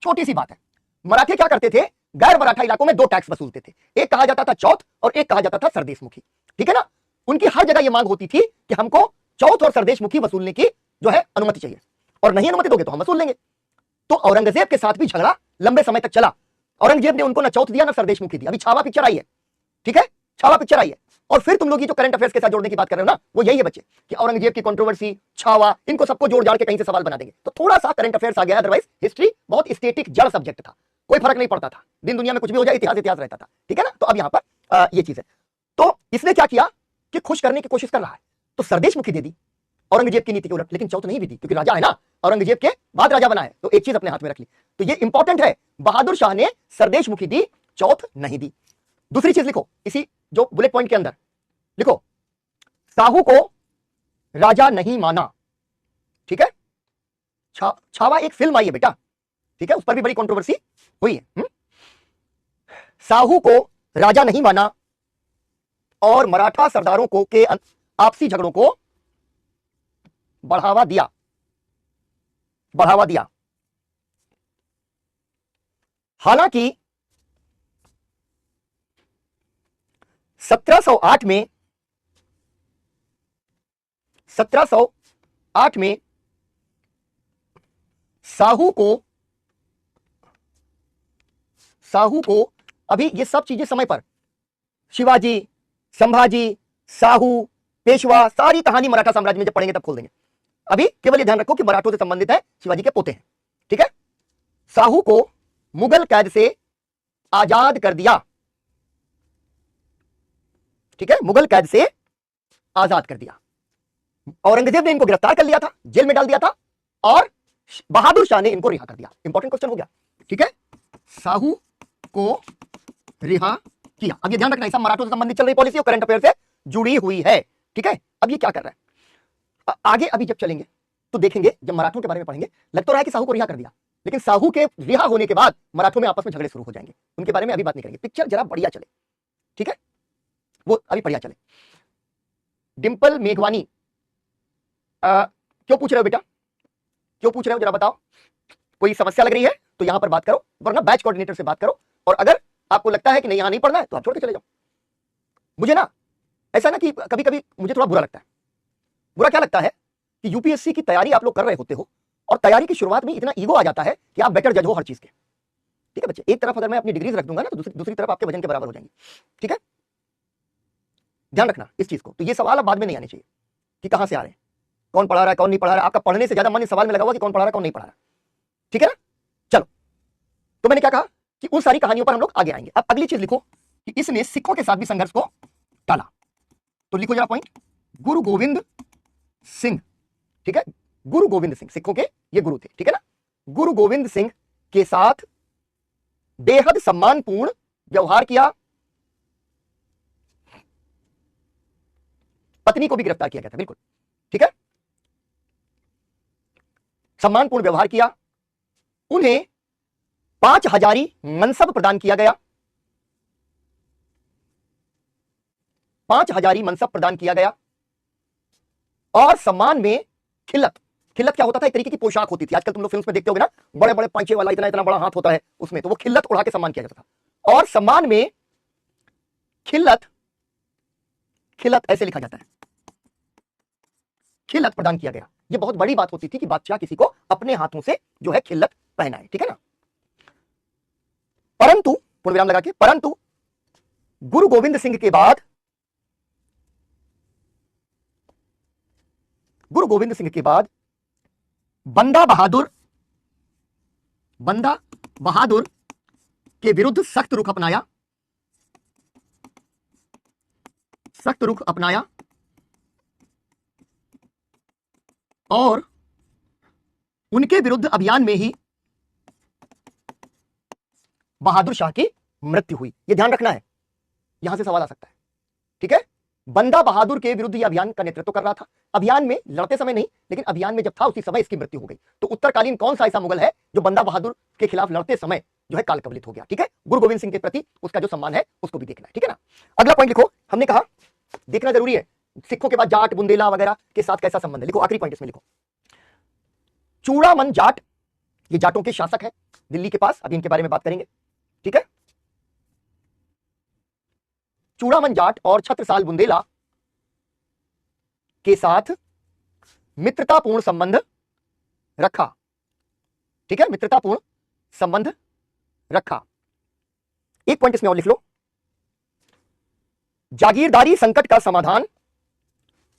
[SPEAKER 1] छोटी सी बात है, मराठे क्या करते थे, गैर मराठा इलाकों में दो टैक्स वसूलते थे, एक कहा जाता था चौथ और एक कहा जाता था सरदेशमुखी, ठीक है ना। उनकी हर जगह यह मांग होती थी कि हमको चौथ और सरदेशमुखी वसूलने की जो है अनुमति चाहिए, और नहीं अनुमति दोगे तो हम वसूल लेंगे। तो औरंगजेब के साथ भी झगड़ा लंबे समय तक चला, औरंगजेब ने उनको ना चौथ दिया ना सरदेशमुखी दी। अभी छावा पिक्चर आई है, ठीक है, छावा पिक्चर आई है। और फिर तुम लोग ये जो करंट अफेयर्स के साथ जोड़ने की बात कर रहे हो ना, वो यही है बच्चे कि औरंगजेब की कंट्रोवर्सी, छावा, इनको सबको जोड़ जाड़ के कहीं से सवाल बना देंगे। तो थोड़ा सा करंट अफेयर्स आ गया, अदरवाइज हिस्ट्री बहुत स्टैटिक जड़ सब्जेक्ट था, कोई फर्क नहीं पड़ता था, दिन दुनिया में कुछ भी हो जाए इतिहास रहता था, ठीक है ना। तो अब यहां पर ये चीज है। तो इसने क्या किया कि खुश करने की कोशिश कर रहा है, तो सरदेशमुखी दे दी औरंगजेब की नीति के उलट, लेकिन चौथ नहीं भी दी, क्योंकि राजा है ना, औरंगजेब के बाद राजा बना है, तो एक चीज अपने हाथ में रख ली। तो ये इंपॉर्टेंट है, बहादुर शाह ने सरदेशमुखी दी, चौथ नहीं दी। दूसरी चीज लिखो, इसी जो बुलेट पॉइंट के अंदर लिखो, साहू को राजा नहीं माना, ठीक है। छावा एक फिल्म आई है बेटा, ठीक है, उस पर भी बड़ी कंट्रोवर्सी हुई है। साहू को राजा नहीं माना और मराठा सरदारों को के आपसी झगड़ों को बढ़ावा दिया। 1708 में साहू को अभी ये सब चीजें समय पर शिवाजी, संभाजी, साहू, पेशवा, सारी कहानी मराठा साम्राज्य में जब पढ़ेंगे तब खोल देंगे। अभी केवल ये ध्यान रखो कि मराठों से संबंधित है, शिवाजी के पोते हैं, ठीक है। साहू को मुगल कैद से आजाद कर दिया, ठीक है, मुगल कैद से आजाद कर दिया। औरंगजेब ने इनको गिरफ्तार कर लिया था, जेल में डाल दिया था, और बहादुर शाह ने इनको रिहा कर दिया। इंपॉर्टेंट क्वेश्चन हो गया, ठीक है। साहू को रिहा किया। अब ये ध्यान रखना, सब मराठों से संबंधित चल रही पॉलिसी और करंट अफेयर से जुड़ी हुई है, ठीक है। अब ये क्या कर रहा है, आगे अभी जब चलेंगे तो देखेंगे, जब मराठों के बारे में पढ़ेंगे, लग तो रहा है कि साहू को रिहा कर दिया, लेकिन साहू के रिहा होने के बाद मराठों में आपस में झगड़े शुरू हो जाएंगे। उनके बारे में अभी बात नहीं करेंगे, पिक्चर जरा बढ़िया चले, ठीक है, वो अभी बढ़िया चले। डिंपल मेघवानी, क्यों पूछ रहे हो बेटा, क्यों पूछ रहे हो जरा बताओ, कोई समस्या लग रही है तो यहां पर बात करो, वरना बैच कोऑर्डिनेटर से बात करो, और अगर आपको लगता है कि नहीं यहां नहीं पढ़ना है तो आप छोड़ के चले जाओ। मुझे ना ऐसा ना कि कभी कभी मुझे थोड़ा बुरा लगता है। बुरा क्या लगता है कि यूपीएससी की तैयारी आप लोग कर रहे होते हो और तैयारी की शुरुआत में इतना ईगो आ जाता है कि आप बेटर जज हो हर चीज के। ठीक है बच्चे, एक तरफ अगर मैं अपनी डिग्रीज रख दूंगा ना तो दूसरी तरफ आपके वजन के बराबर हो जाएंगी। ठीक है, ध्यान रखना इस चीज को। तो ये सवाल अब बाद में नहीं आने चाहिए कि कहां से आ रहे हैं, कौन पढ़ा रहा है, कौन नहीं पढ़ा रहा है। आपका पढ़ने से ज्यादा मन इस सवाल में लगा हुआ कि कौन पढ़ा रहा है, कौन नहीं पढ़ा रहा है। ठीक है ना, चलो। तो मैंने क्या कहा कि उन सारी कहानियों पर हम लोग आगे आएंगे। अब अगली चीज लिखो कि इसने सिखों के साथ भी संघर्ष को टाला। तो लिखो जरा पॉइंट, गुरु गोविंद सिंह। ठीक है, गुरु गोविंद सिंह सिखों के ये गुरु थे। ठीक है ना, गुरु गोविंद सिंह के साथ बेहद सम्मानपूर्ण व्यवहार किया, पत्नी को भी गिरफ्तार किया गया था। बिल्कुल ठीक है, सम्मानपूर्ण व्यवहार किया, उन्हें 5,000 मनसब प्रदान किया गया, 5,000 मनसब प्रदान किया गया, और सम्मान में खिल्लत। खिल्लत क्या होता था, एक तरीके की पोशाक होती थी। आजकल तुम लोग फिल्म्स में देखते होगे ना, बड़े बड़े पंचे वाला इतना इतना बड़ा हाथ होता है उसमें, तो वो खिल्लत उड़ा के सम्मान किया जाता था। और सम्मान में खिल्लत, खिल्लत ऐसे लिखा जाता है, खिल्लत प्रदान किया गया। ये बहुत बड़ी बात होती थी कि बादशाह किसी को अपने हाथों से जो है खिल्लत पहनाए। ठीक है ना, परंतु पूर्ण विराम लगा के, परंतु गुरु गोविंद सिंह के बाद, गुरु गोविंद सिंह के बाद बंदा बहादुर, बंदा बहादुर के विरुद्ध सख्त रुख अपनाया, सख्त रुख अपनाया, और उनके विरुद्ध अभियान में ही बहादुर शाह की मृत्यु हुई। यह ध्यान रखना है, यहां से सवाल आ सकता है। ठीक है, बंदा बहादुर के विरुद्ध यह अभियान का नेतृत्व कर रहा था। अभियान में लड़ते समय नहीं, लेकिन अभियान में जब था उसी समय इसकी मृत्यु हो गई। तो उत्तरकालीन कौन सा ऐसा मुगल है जो बंदा बहादुर के खिलाफ लड़ते समय जो है काल कवलित हो गया। ठीक है, गुरु गोविंद सिंह के प्रति उसका जो सम्मान है उसको भी देखना है। ठीक है ना, अगला पॉइंट लिखो, हमने कहा देखना जरूरी है सिखों के बाद जाट बुंदेला वगैरह के साथ कैसा संबंध है। लिखो आखिरी पॉइंट इसमें लिखो, चूड़ामन जाट, ये जाटों के शासक है दिल्ली के पास, अभी इनके बारे में बात करेंगे। ठीक है, चूड़ामन जाट और छत्रसाल बुंदेला के साथ मित्रतापूर्ण संबंध रखा। ठीक है, मित्रतापूर्ण संबंध रखा। एक पॉइंट इसमें और लिख लो, जागीरदारी संकट का समाधान,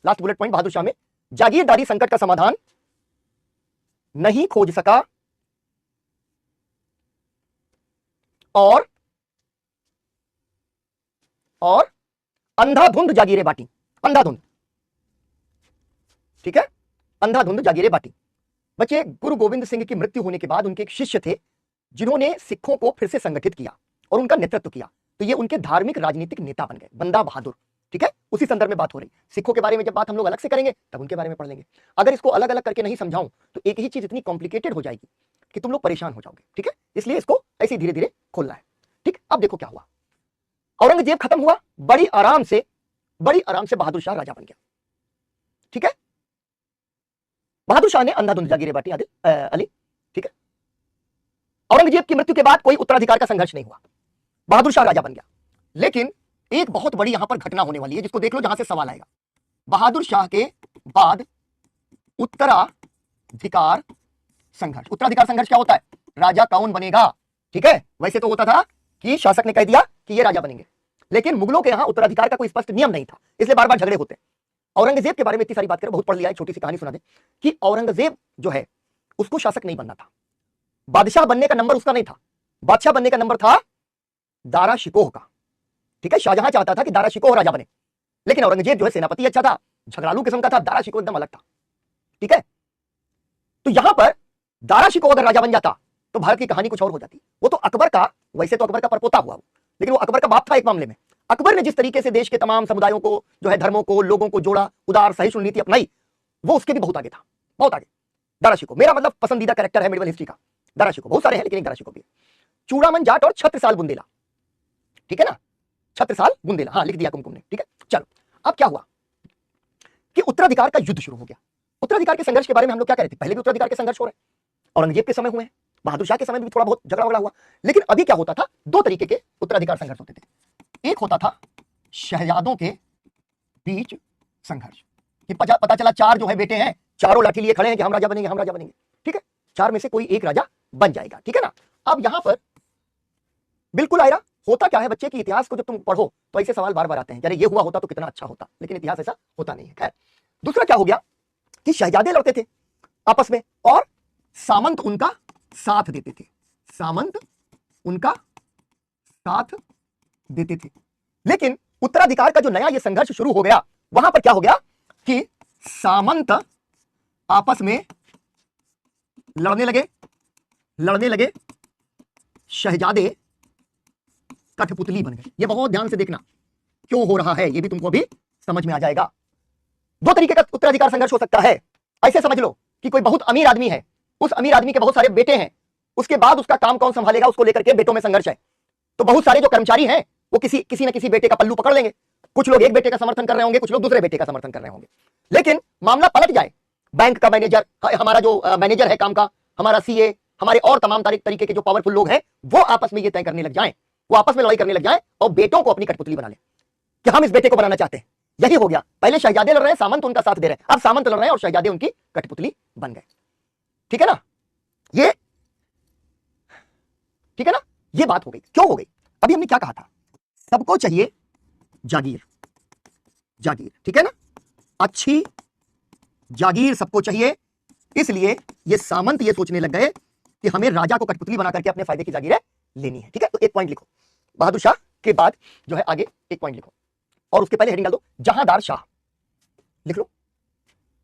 [SPEAKER 1] last bullet point Bahadur Shah में, जागीरदारी संकट का समाधान नहीं खोज सका और अंधाधुंध जागीरें बांटी। अंधाधुंध, ठीक है, अंधाधुंध जागीरें बांटी। बच्चे, गुरु गोविंद सिंह की मृत्यु होने के बाद उनके एक शिष्य थे जिन्होंने सिखों को फिर से संगठित किया और उनका नेतृत्व किया। तो ये उनके धार्मिक राजनीतिक नेता बन गए, बंदा बहादुर। ठीक है, उसी संदर्भ में बात हो रही। सिखों के बारे में जब बात हम लोग अलग से करेंगे तब उनके बारे में पढ़ लेंगे। अगर इसको अलग अलग करके नहीं समझाऊं तो एक ही चीज इतनी कॉम्प्लिकेटेड हो जाएगी कि तुम लोग परेशान हो जाओगे। ठीक है, इसलिए इसको ऐसे धीरे धीरे खोलना है। ठीक, अब देखो क्या हुआ। औरंगजेब खत्म हुआ, बड़ी आराम से बहादुर शाह राजा बन गया। ठीक है, बहादुर शाह ने अंधाधुंध जागीरें बांटी अली। ठीक है, औरंगजेब की मृत्यु के बाद कोई उत्तराधिकार का संघर्ष नहीं हुआ, बहादुर शाह राजा बन गया। लेकिन एक बहुत बड़ी यहां पर घटना होने वाली है जिसको देख लो, जहां से सवाल आएगा। बहादुर शाह के बाद उत्तराधिकार संघर्ष। उत्तराधिकार संघर्ष क्या होता है, राजा कौन बनेगा। ठीक है, वैसे तो होता था कि शासक ने कह दिया कि ये राजा बनेंगे, लेकिन मुगलों के यहां उत्तराधिकार का कोई स्पष्ट नियम नहीं था, इसलिए बार बार झगड़े होते हैं। औरंगजेब के बारे में इतनी सारी बात करें, बहुत पढ़ लिया है, छोटी सी कहानी सुना दे कि औरंगजेब जो है उसको शासक नहीं बनना था, बादशाह बनने का नंबर उसका नहीं था, बादशाह बनने का नंबर था दारा शिकोह का। ठीक है, शाहजहां चाहता था कि दारा शिकोह राजा बने, लेकिन औरंगजेब जो है सेनापति अच्छा था, झगड़ालू किस्म का था, दारा शिकोह एकदम अलग था। ठीक है, तो यहां पर दारा शिकोह अगर राजा बन जाता तो भारत की कहानी कुछ और हो जाती। वो तो अकबर का, वैसे तो अकबर का परपोता हुआ वो, लेकिन वो अकबर का बाप था एक मामले में। अकबर ने जिस तरीके से देश के तमाम समुदायों को जो है, धर्मों को, लोगों को जोड़ा, उदार सहिष्णु नीति अपनाई, वो उसके भी बहुत आगे था, बहुत आगे। दारा शिकोह मेरा मतलब पसंदीदा कैरेक्टर है मेडिवल हिस्ट्री का, दारा शिकोह। बहुत सारे हैं लेकिन एक दारा शिकोह भी है। चूड़ामन जाट और छत्रसाल बुंदेला, ठीक है ना, छत्रसाल बुंदेला, हाँ लिख दिया कुमकुम ने, ठीक है। चलो अब क्या हुआ कि उत्तराधिकार का युद्ध शुरू हो गया। उत्तराधिकार के संघर्ष के बारे में हम लोग क्या कह रहे थे, पहले भी उत्तराधिकार के संघर्ष हो रहे हैं, औरंगजेब के समय हुए हैं, बहादुर शाह के समय भी थोड़ा बहुत झगड़ा वगड़ा हुआ। लेकिन अभी क्या होता था, दो तरीके के उत्तराधिकार संघर्ष होते थे। एक होता था शहजादों के बीच संघर्ष, कि पता चला चार जो है बेटे हैं, चारों लाठी लिए खड़े हैं कि हम राजा बनेंगे, हम राजा बनेंगे, ठीक है, चार में से कोई एक राजा बन जाएगा, ठीक है ना। अब यहां पर बिल्कुल आयरा होता क्या है, बच्चे की इतिहास को जब तुम पढ़ो तो ऐसे सवाल बार बार आते हैं, यार ये हुआ होता तो कितना अच्छा होता, लेकिन इतिहास ऐसा होता नहीं है। खैर, दूसरा क्या हो गया कि शहजादे लड़ते थे आपस में और सामंत उनका साथ देते थे, सामंत उनका साथ देते थे। लेकिन उत्तराधिकार का जो नया ये संघर्ष शुरू हो गया, वहां पर क्या हो गया कि सामंत आपस में लड़ने लगे, शहजादे कठपुतली बन गए। ये बहुत ध्यान से देखना क्यों हो रहा है, ये भी तुमको अभी समझ में आ जाएगा। दो तरीके का उत्तराधिकार संघर्ष हो सकता है। ऐसे समझ लो कि कोई बहुत अमीर आदमी है, उस अमीर आदमी के बहुत सारे बेटे हैं, उसके बाद उसका काम कौन संभालेगा उसको लेकर के बेटों में संघर्ष है। तो बहुत सारे जो कर्मचारी हैं वो किसी न किसी बेटे का पल्लू पकड़ लेंगे। कुछ लोग एक बेटे का समर्थन कर रहे होंगे, कुछ लोग दूसरे बेटे का समर्थन कर रहे होंगे। लेकिन मामला पलट जाए, बैंक का मैनेजर, हमारा जो मैनेजर है काम का, हमारा सीए, हमारे और तमाम तरीके के जो पावरफुल लोग हैं, वो आपस में ये तय करने लग जाएं, वो आपस में लड़ाई करने लग जाए और बेटों को अपनी कठपुतली बना ले कि हम इस बेटे को बनाना चाहते हैं। यही हो गया, पहले शहजादे लड़ रहे हैं, सामंत उनका साथ दे रहे हैं, अब सामंत लड़ रहे हैं और शहजादे उनकी कठपुतली बन गए, ठीक है ना। ये ठीक है ना, ये बात हो गई। क्यों हो गई, अभी हमने क्या कहा था, सबको चाहिए जागीर, जागीर, ठीक है ना, अच्छी जागीर सबको चाहिए। इसलिए ये सामंत ये सोचने लग गए कि हमें राजा को कठपुतली बना करके अपने फायदे की जागीरें लेनी है, ठीक है। तो एक पॉइंट लिखो, बहादुर शाह के बाद जो है आगे एक पॉइंट लिखो और उसके पहले हेडिंग डाल दो जहांदार शाह, लिख लो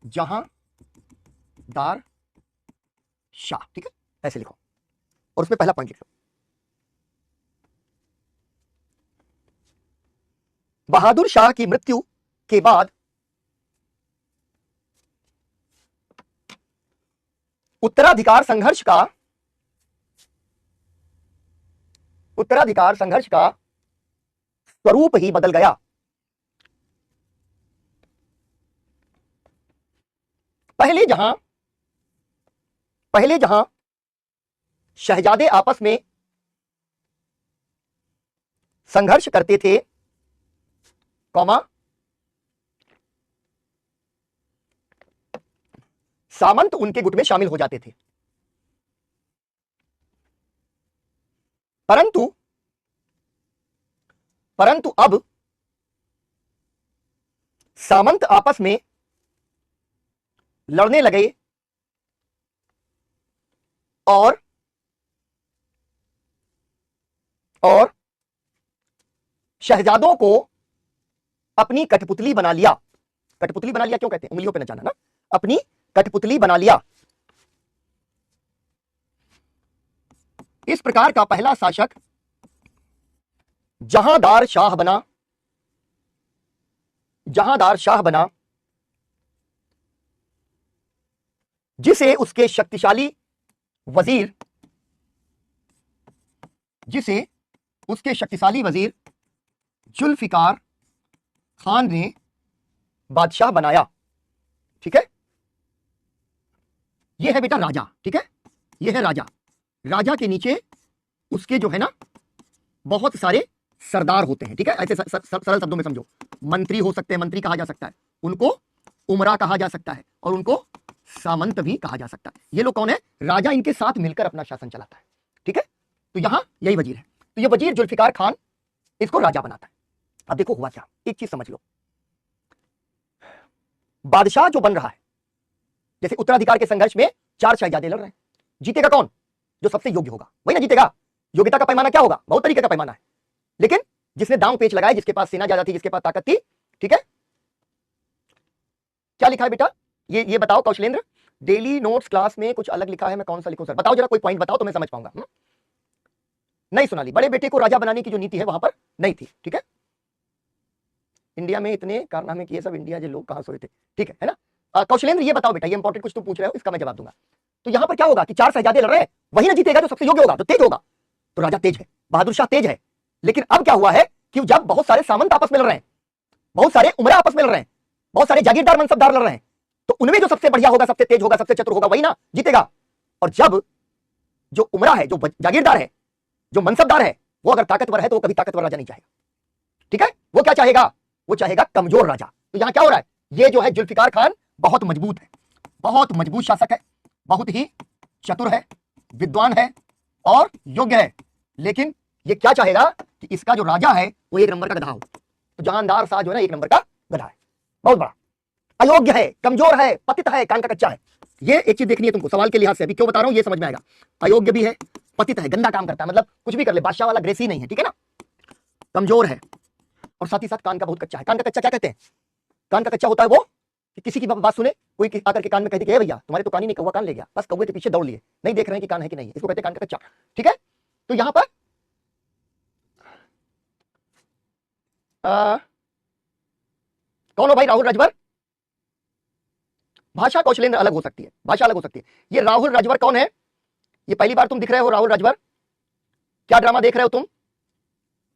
[SPEAKER 1] जहांदार शाह, ठीक है, ऐसे लिखो और उसमें पहला पॉइंट लिख लो, बहादुर शाह की मृत्यु के बाद उत्तराधिकार संघर्ष का स्वरूप ही बदल गया। पहले जहां शहजादे आपस में संघर्ष करते थे, कौमा सामंत उनके गुट में शामिल हो जाते थे, परंतु अब सामंत आपस में लड़ने लगे और शहजादों को अपनी कठपुतली बना लिया। कठपुतली बना लिया क्यों कहते हैं, उंगलियों पे न जाना ना, अपनी कठपुतली बना लिया। इस प्रकार का पहला शासक जहांदार शाह बना, जिसे उसके शक्तिशाली वजीर जुल्फिकार खान ने बादशाह बनाया, ठीक है। यह है बेटा राजा, ठीक है, यह है राजा। राजा के नीचे उसके जो है ना बहुत सारे सरदार होते हैं, ठीक है। ऐसे सरल शब्दों में समझो, मंत्री हो सकते हैं, मंत्री कहा जा सकता है, उनको उमरा कहा जा सकता है और उनको सामंत भी कहा जा सकता है। ये लोग कौन है, राजा इनके साथ मिलकर अपना शासन चलाता है, ठीक है। तो यहां यही वजीर है, तो ये वजीर जुल्फिकार खान इसको राजा बनाता है। अब देखो हुआ क्या, एक चीज समझ लो, बादशाह जो बन रहा है, जैसे उत्तराधिकार के संघर्ष में चार शहजादे लड़ रहे हैं, जीतेगा कौन, जो सबसे योग्य होगा वही ना जीतेगा। योग्यता का पैमाना क्या होगा, बहुत तरीके का पैमाना है, लेकिन जिसने दांव पेच लगाए, जिसके पास सेना ज्यादा थी, जिसके पास ताकत थी, ठीक है। क्या लिखा है बेटा, ये बताओ कौशलेंद्र, डेली नोट्स क्लास में कुछ अलग लिखा है, मैं कौन सा लिखूं सर, बताओ जरा, कोई पॉइंट बताओ तो मैं समझ पाऊंगा। नहीं सोनाली, बड़े बेटे को राजा बनाने की जो नीति है वहां पर नहीं थी, ठीक है। इंडिया में इतने कारनामे किए सब, इंडिया जो लोग कहां सोए थे, ठीक है ना। कौशलेंद्र ये बताओ बेटा, ये इंपॉर्टेंट कुछ तुम पूछ रहे हो, इसका मैं जवाब दूंगा। तो यहां पर क्या होगा कि 4 शहजादे लड़ रहे हैं, वही ना जीतेगा जो सबसे योग्य होगा, जो तेज होगा। तो राजा तेज है, बहादुर शाह तेज है, लेकिन अब क्या हुआ है कि जब बहुत सारे सामंत आपस में लड़ रहे हैं, बहुत सारे उमरा आपस में लड़ रहे हैं, बहुत सारे जागीरदार मनसबदार लड़ रहे हैं, तो उनमें जो सबसे बढ़िया होगा, सबसे तेज होगा, सबसे चतुर होगा, वही ना जीतेगा। और जब जो उमरा है, जो जागीरदार है, जो मनसबदार है, वो अगर ताकतवर है तो वो कभी ताकतवर राजा नहीं चाहेगा। ठीक है, वो क्या चाहेगा, वो चाहेगा कमजोर राजा। तो यहां क्या हो रहा है, ये जो है जुल्फिकार खान बहुत मजबूत है, बहुत मजबूत शासक है, बहुत ही चतुर है, विद्वान है और योग्य है, लेकिन ये क्या चाहेगा कि इसका जो राजा है वो 1 नंबर का गधा हो। तो जहांदार शाह जो है ना 1 नंबर का गधा है, बहुत बड़ा, अयोग्य है, कमजोर है, पतित है, कान का कच्चा है। ये एक चीज देखनी है तुमको सवाल के लिहाज से, अभी क्यों बता रहा हूं ये समझ में आएगा। अयोग्य भी है, पतित है, गंदा काम करता है, मतलब कुछ भी कर ले, बादशाह वाला ग्रेसी नहीं है, ठीक है ना, कमजोर है, और साथ ही साथ कान का बहुत कच्चा है। कान का कच्चा क्या कहते हैं, कान का कच्चा होता है वो कि किसी की बात सुने, कोई आकर के कान में कह दे कि भैया तुम्हारे तो कान ही नहीं, कौवा कान ले गया, बस कौवे के पीछे दौड़ लिए, नहीं देख रहे हैं कि कान है कि नहीं, इसको कहते हैं कान का कच्चा। ठीक है, तो यहां पर कौन हो भाई, राहुल राजभर। भाषा कौशलेंद्र अलग हो सकती है, भाषा अलग हो सकती है। ये राहुल राजभर कौन है, ये पहली बार तुम दिख रहे हो राहुल राजभर, क्या ड्रामा देख रहे हो तुम,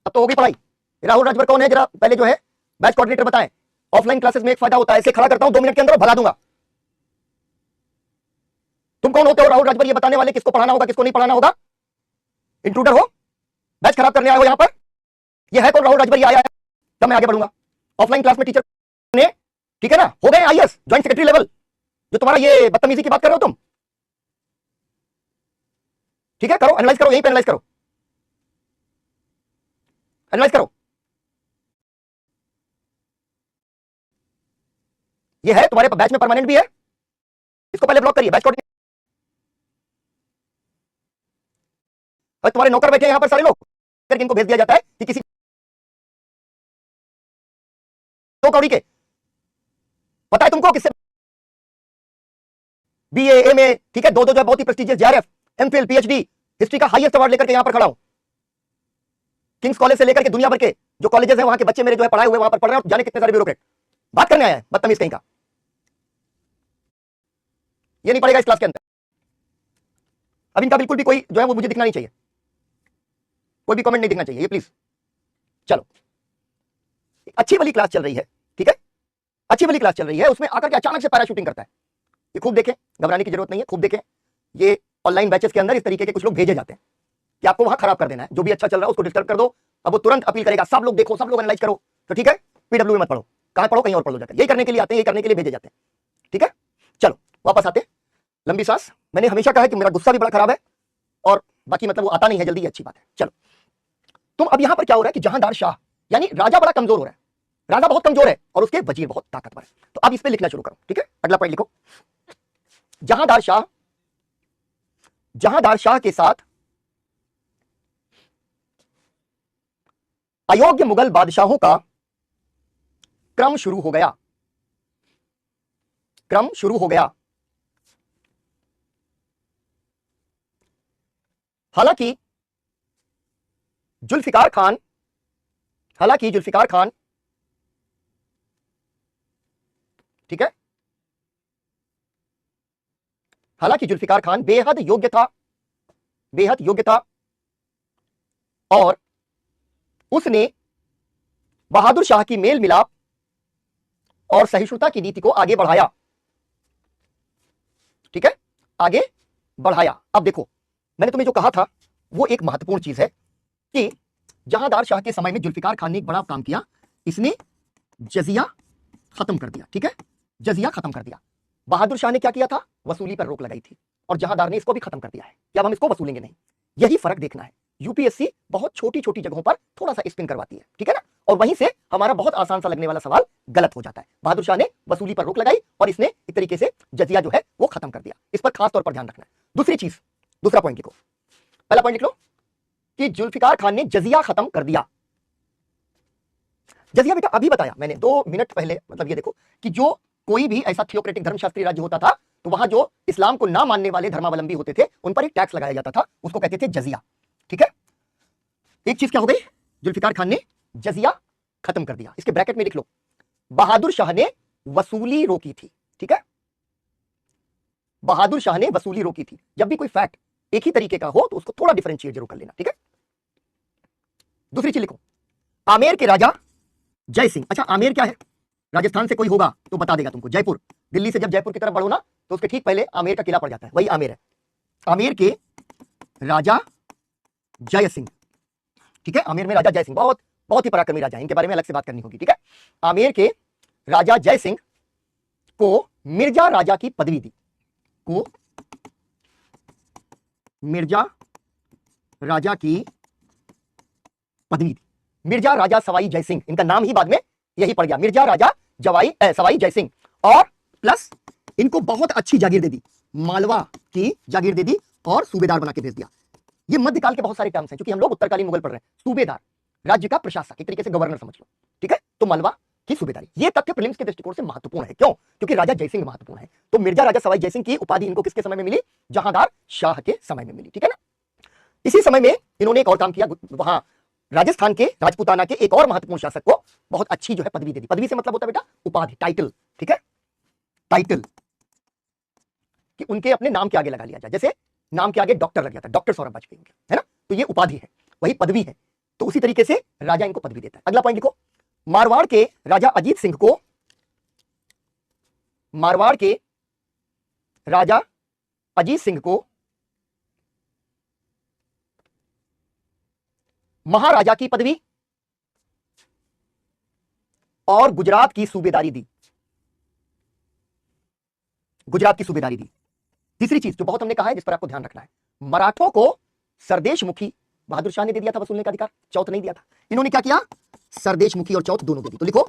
[SPEAKER 1] अब तो होगी पढ़ाई। राहुल राजभर कौन है, जरा पहले जो है बैच कोऑर्डिनेटर बताएं। ऑफलाइन क्लासेस में एक फायदा होता है, ऐसे खड़ा करता हूं 2 मिनट के अंदर भगा दूंगा। तुम कौन होते हो राहुल राजभर, ये बताने वाले, किसको पढ़ाना होगा किसको नहीं पढ़ाना होगा, इंट्रूडर हो, बैच खराब करने आए हो यहां पर, ये है कौन राहुल राजभर, ये आया है, तब मैं आगे बढ़ूंगा। ऑफलाइन क्लास में टीचर ने, ठीक है ना, हो गए आईएएस ज्वाइंट सेक्रेटरी लेवल, जो तुम्हारा ये बदतमीजी की बात कर रहे हो तुम, ठीक है, करो एनालाइज करो, यहीं पे एनालाइज करो, एनालाइज करो। ये है तुम्हारे बैच में परमानेंट भी है, इसको पहले ब्लॉक करिए बैच कोऑर्डिनेटर। तुम्हारे नौकर बैठे यहां पर सारे लोग, करके इनको भेज दिया जाता है कि किसी दो कौड़ी के, पता है तुमको किससे, बीए एमए, ठीक है, दो जो है बहुत ही prestigious, JRF, MPhil, PhD, history का हाईएस्ट अवार्ड लेकर के यहां पर खड़ा हूं। किंग्स कॉलेज से लेकर के दुनिया भर के जो कॉलेजेस हैं वहां के बच्चे मेरे जो है पढ़ाए हुए वहां पर पढ़ रहे हैं, जाने कितने सारे ब्यूरोक्रेट बात करने आया है, बदतमीज कहीं का। ये नहीं पड़ेगा इस क्लास के अंदर, अब इनका बिल्कुल भी कोई जो है वो मुझे दिखना नहीं चाहिए, कोई भी कमेंट नहीं दिखना चाहिए, ये प्लीज। चलो, अच्छी वाली क्लास चल रही है, ठीक है, अच्छी वाली क्लास चल रही है, उसमें आकर के अचानक से पैराशूटिंग करता है। ये खूब देखें, घबराने की जरूरत नहीं है, खूब देखें। ये ऑनलाइन बैचेस के अंदर इस तरीके के कुछ लोग भेजे जाते हैं कि आपको वहां खराब कर देना है, जो भी अच्छा चल रहा है उसको डिस्टर्ब कर दो। अब वो तुरंत अपील करेगा, सब लोग देखो, सब लोग एनालाइज करो, तो ठीक है, पीडब्ल्यू में मत पढ़ो, कहां पढ़ो, कहीं और पढ़ लो जाकर, यही करने के लिए आते हैं, यही करने के लिए भेजे जाते हैं। ठीक है, चलो वापस आते हैं, लंबी सांस। मैंने हमेशा कहा है कि मेरा गुस्सा भी बड़ा खराब है, और बाकी मतलब वो आता नहीं है जल्दी, अच्छी बात है। चलो, तुम अब यहां पर क्या हो रहा है कि जहांदार शाह यानी राजा बड़ा कमजोर हो रहा है, राजा बहुत कमजोर है और उसके वजीर बहुत ताकतवर है। तो अब इस पे लिखना शुरू करो, ठीक है, अगला पॉइंट लिखो। जहांदार शाह के साथ अयोग्य मुगल बादशाहों का क्रम शुरू हो गया, क्रम शुरू हो गया। हालांकि जुल्फिकार खान ठीक है, हालांकि जुल्फिकार खान बेहद योग्य था और उसने बहादुर शाह की मेल मिलाप और सहिष्णुता की नीति को आगे बढ़ाया, ठीक है, आगे बढ़ाया। अब देखो, मैंने तुम्हें जो कहा था वो एक महत्वपूर्ण चीज है कि जहांदार शाह के समय में जुल्फिकार खान ने एक बड़ा काम किया, इसने जजिया खत्म कर दिया, ठीक है, जजिया खत्म कर दिया। बहादुर शाह ने क्या किया था, वसूली पर रोक लगाई थी, और जहांदार ने इसको भी खत्म कर दिया है कि अब हम इसको वसूलेंगे नहीं। यही फर्क देखना है। यूपीएससी बहुत छोटी छोटी जगहों पर थोड़ा सा स्पिन करवाती है, ठीक है ना, और वहीं से हमारा बहुत आसान सा लगने वाला सवाल गलत हो जाता है। बहादुर शाह ने वसूली पर रोक लगाई और इसने एक तरीके से जजिया जो है वो खत्म कर दिया, इस पर खास तौर पर ध्यान रखना है। दूसरी चीज, दूसरा पॉइंट लिखो, पहला पॉइंट लिख लो कि जुल्फिकार खान ने जजिया खत्म कर दिया। जजिया बेटा अभी बताया मैंने 2 मिनट पहले, मतलब ये देखो कि जो कोई भी ऐसा थियोक्रेटिक धर्मशास्त्री राज्य होता था तो वहां जो इस्लाम को ना मानने वाले धर्मावलंबी होते थे उन पर एक टैक्स लगाया जाता था, उसको कहते थे जजिया, ठीक है। एक चीज क्या हो गई, जुल्फिकार खान ने जजिया खत्म कर दिया। इसके ब्रैकेट में लिख लो, बहादुर शाह ने वसूली रोकी थी, ठीक है। बहादुर शाह ने वसूली रोकी थी। जब भी कोई फैक्ट एक ही तरीके का हो तो उसको थोड़ा डिफरेंशिएट जरूर कर लेना, ठीक है। दूसरी चीज लिखो, आमेर के राजा जय सिंह। अच्छा, आमेर क्या है? राजस्थान से कोई होगा तो बता देगा तुमको। जयपुर, दिल्ली से जब जयपुर की तरफ बढ़ो ना तो उसके ठीक पहले आमेर का किला पड़ जाता है, वही आमेर है। आमेर के राजा जय सिंह, ठीक है। आमेर में राजा जय सिंह बहुत बहुत ही पराक्रमी राजा है, इनके बारे में अलग से बात करनी होगी, ठीक है। आमेर के राजा जय सिंह को मिर्जा राजा की पदवी दी, को मिर्जा राजा की पदवी दी। मिर्जा राजा सवाई जय सिंह, इनका नाम ही बाद में यही पड़ गया, मिर्जा राजा सवाई जय सिंह। और प्लस इनको बहुत अच्छी जागीर दे दी, मालवा की जागीर दे दी और सूबेदार बना के भेज दिया। ये मध्यकाल के बहुत सारे टर्म्स हैं, क्योंकि हम लोग उत्तरकालीन मुगल पढ़ रहे हैं। सूबेदार, राज्य का प्रशासक, एक तरीके से गवर्नर समझ लो, ठीक है। तो मालवा की सूबेदारी, ये तथ्य प्रीलिम्स के दृष्टिकोण से महत्वपूर्ण है। क्यों? क्योंकि राजा जयसिंह महत्वपूर्ण है। तो मिर्जा राजा सवाई जयसिंह की उपाधि इनको किसके समय में मिली? जहांदार शाह के समय में मिली, ठीक है ना। इसी समय में इन्होंने एक और काम किया, वहां राजस्थान के राजपूताना के एक और महत्वपूर्ण शासक को बहुत अच्छी जो है पदवी दे दी। पदवी से मतलब होता है बेटा उपाधि, टाइटल, ठीक है। टाइटल कि उनके अपने नाम के आगे लगा लिया जाए, जैसे नाम के आगे डॉक्टर लग जाता है, डॉक्टर सौरभ वाजपेयी, है ना। तो ये उपाधि है, वही पदवी है। तो उसी तरीके से राजा इनको पदवी देता है। अगला पॉइंट लिखो, मारवाड़ के राजा अजीत सिंह को, मारवाड़ के राजा अजीत सिंह को महाराजा की पदवी और गुजरात की सूबेदारी दी, गुजरात की सूबेदारी दी। तीसरी चीज जो बहुत हमने कहा है, जिस पर आपको ध्यान रखना है, मराठों को सरदेशमुखी बहादुर शाह ने दे दिया था वसूलने का अधिकार, चौथ नहीं दिया था। इन्होंने क्या किया? सरदेशमुखी और चौथ दोनों दे दी। तो लिखो,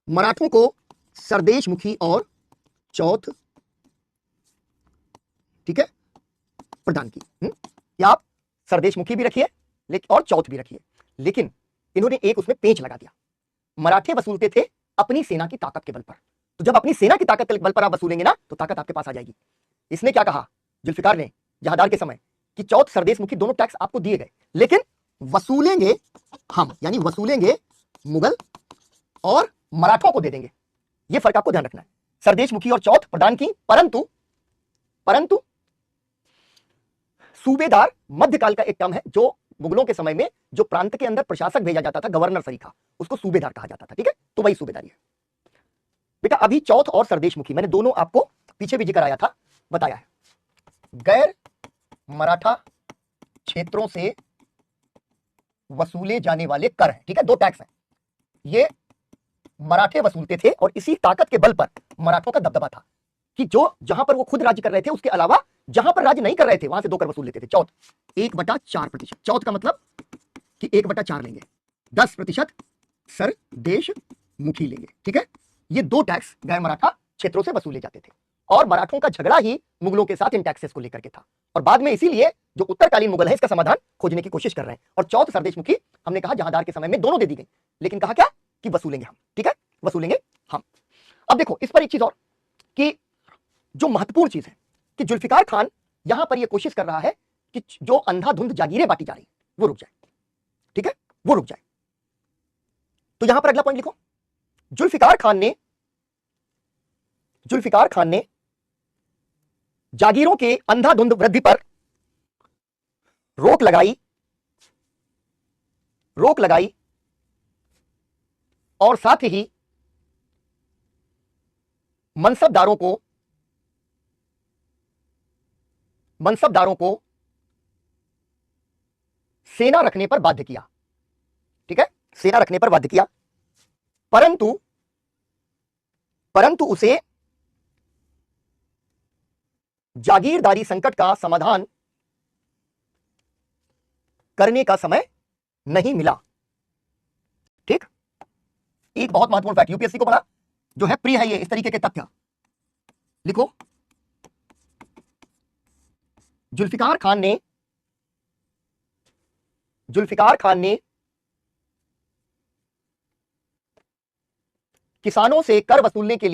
[SPEAKER 1] मराठों को सरदेशमुखी और चौथ, ठीक है, प्रदान की। क्या आप सरदेशमुखी भी रखिए और चौथ भी रखिए, लेकिन इन्होंने एक उसमें पेंच लगा दिया। मराठे वसूलते थे अपनी सेना की ताकत के बल पर, तो जब अपनी सेना की ताकत के बल पर आप वसूलेंगे ना तो ताकत आपके पास आ जाएगी। इसने क्या कहा जुल्फिकार ने जहांदार के समय कि चौथ सरदेशमुखी दोनों टैक्स आपको दिए गए, लेकिन वसूलेंगे हम, यानी वसूलेंगे मुगल और मराठों को दे देंगे। यह फर्क आपको ध्यान रखना है। सरदेशमुखी और चौथ प्रदान की, परंतु सूबेदार मध्यकाल का एक टर्म है, जो मुगलों के समय में जो प्रांत के अंदर प्रशासक भेजा जाता था, गवर्नर सरीखा, उसको सूबेदार कहा जाता था, ठीक है। तो वही सूबेदारी है बेटा। अभी चौथ और सरदेशमुखी मैंने दोनों आपको पीछे भी जिक्र आया था, बताया है। गैर मराठा क्षेत्रों से वसूले जाने वाले कर हैं, ठीक है, दो टैक्स हैं। ये मराठे वसूलते थे और इसी ताकत के बल पर मराठों का दबदबा था कि जो जहां पर वो खुद राज्य कर रहे थे उसके अलावा जहां पर राज्य नहीं कर रहे थे वहां से दो कर वसूल लेते थे। चौथ 1/4%, चौथ का मतलब कि 1/4 लेंगे, 10% सरदेश मुखी लेंगे, ठीक है। ये दो टैक्स गैर मराठा क्षेत्रों से वसूले जाते थे और मराठों का झगड़ा ही मुगलों के साथ इन टैक्सेस को लेकर के था। और बाद में इसीलिए जो उत्तरकालीन मुगल है इसका समाधान खोजने की कोशिश कर रहे हैं। और चौथ सरदेशमुखी हमने कहा जहांदार के समय में दोनों दे दी गई, लेकिन कहा क्या कि वसूलेंगे हम, ठीक है, वसूलेंगे हम। अब देखो इस पर एक चीज और कि जो महत्वपूर्ण चीज है कि जुल्फिकार खान यहां पर यह कोशिश कर रहा है कि जो अंधाधुंध जागीरें बांटी जा रही वो रुक जाए, ठीक है, वो रुक जाए। तो यहां पर अगला पॉइंट लिखो, जुल्फिकार खान ने जागीरों के अंधाधुंध वृद्धि पर रोक लगाई और साथ ही मनसबदारों को सेना रखने पर बाध्य किया, ठीक है, सेना रखने पर बाध्य किया। परंतु उसे जागीरदारी संकट का समाधान करने का समय नहीं मिला, ठीक। एक बहुत महत्वपूर्ण फैक्ट यूपीएससी को पढ़ा जो है प्रिय है, ये इस तरीके के तथ्य लिखो। जुल्फिकार खान ने किसानों से कर वसूलने के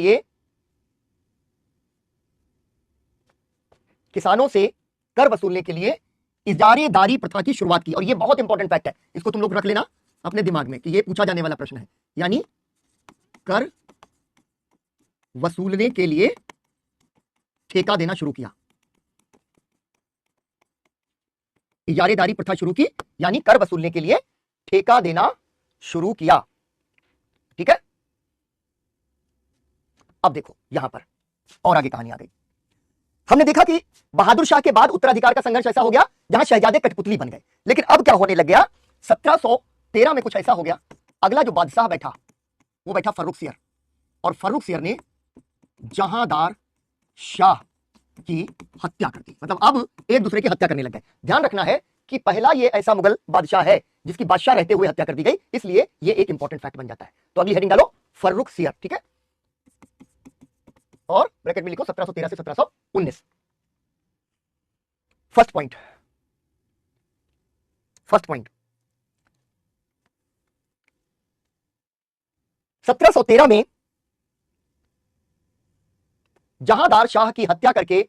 [SPEAKER 1] लिए इजारेदारी प्रथा की शुरुआत की। और यह बहुत इंपॉर्टेंट फैक्ट है, इसको तुम लोग रख लेना अपने दिमाग में कि यह पूछा जाने वाला प्रश्न है। यानी कर वसूलने के लिए ठेका देना शुरू किया, इजारेदारी प्रथा शुरू की, यानी कर वसूलने के लिए ठेका देना शुरू किया। ठीक है, अब देखो यहां पर और आगे कहानी आ गई। हमने देखा कि बहादुर शाह के बाद उत्तराधिकार का संघर्ष ऐसा हो गया जहां शहजादे कठपुतली बन गए, लेकिन अब क्या होने लग गया, 1713 में कुछ ऐसा हो गया, अगला जो बादशाह बैठा वो बैठा फर्रुखसियर, और फर्रुखसियर ने जहांदार शाह की हत्या कर दी। मतलब अब एक दूसरे की हत्या करने लग गए। ध्यान रखना है कि पहला ये ऐसा मुगल बादशाह है जिसकी बादशाह रहते हुए हत्या कर दी गई, इसलिए ये एक इंपॉर्टेंट फैक्ट बन जाता है। तो अगली हेडिंग डालो फर्रुखसियर। ठीक है, और ब्रैकेट में लिखो 1713 से 1719। फर्स्ट पॉइंट 1713 में जहांदार शाह की हत्या करके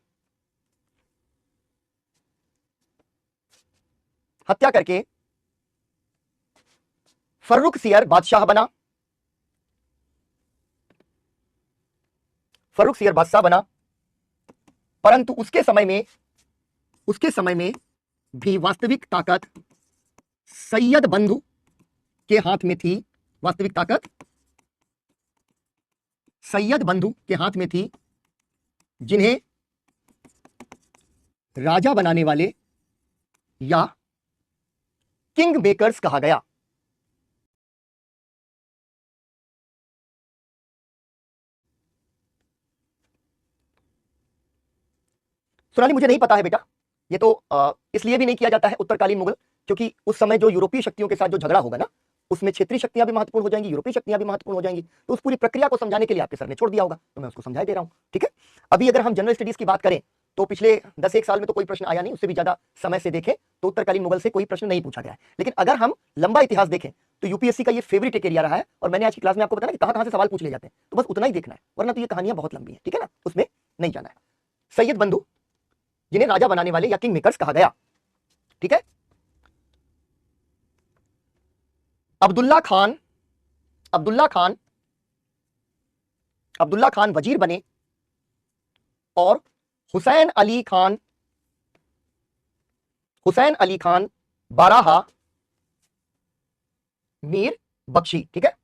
[SPEAKER 1] फर्रुखसियर बादशाह बना। फर्रुखसियर बादशाह बना, परंतु उसके समय में भी वास्तविक ताकत सैयद बंधु के हाथ में थी। वास्तविक ताकत सैयद बंधु के हाथ में थी, जिन्हें राजा बनाने वाले या किंग मेकर्स कहा गया। सोनाली, मुझे नहीं पता है बेटा, ये तो इसलिए भी नहीं किया जाता है उत्तरकालीन मुगल, क्योंकि उस समय जो यूरोपीय शक्तियों के साथ जो झगड़ा होगा ना, उसमें क्षेत्रीय शक्तियां भी महत्वपूर्ण हो जाएंगी, यूरोपीय शक्तियां भी महत्वपूर्ण हो जाएंगी। तो उस पूरी प्रक्रिया को समझाने के लिए आपके सर ने छोड़ दिया होगा, तो मैं उसको समझा दे रहा हूं। ठीक है, अभी अगर हम जनरल स्टडीज की बात करें तो पिछले 10-1 साल में तो कोई प्रश्न आया नहीं, उससे भी ज्यादा समय से देखें तो उत्तरकालीन मुगल से कोई प्रश्न नहीं पूछा गया है। लेकिन अगर हम लंबा इतिहास देखें तो यूपीएससी का ये फेवरेट एक एरिया रहा है, और मैंने आज की क्लास में आपको बताया कि कहां से सवाल पूछ ले जाते हैं, तो बस उतना ही देखना है, वरना तो ये कहानियां बहुत लंबी है। ठीक है ना, उसमें नहीं जाना है। सैयद बंधु, जिन्हें राजा बनाने वाले या किंग मेकर्स कहा गया। ठीक है, अब्दुल्ला खान वजीर बने, और हुसैन अली खान बाराहा मीर बख्शी। ठीक है,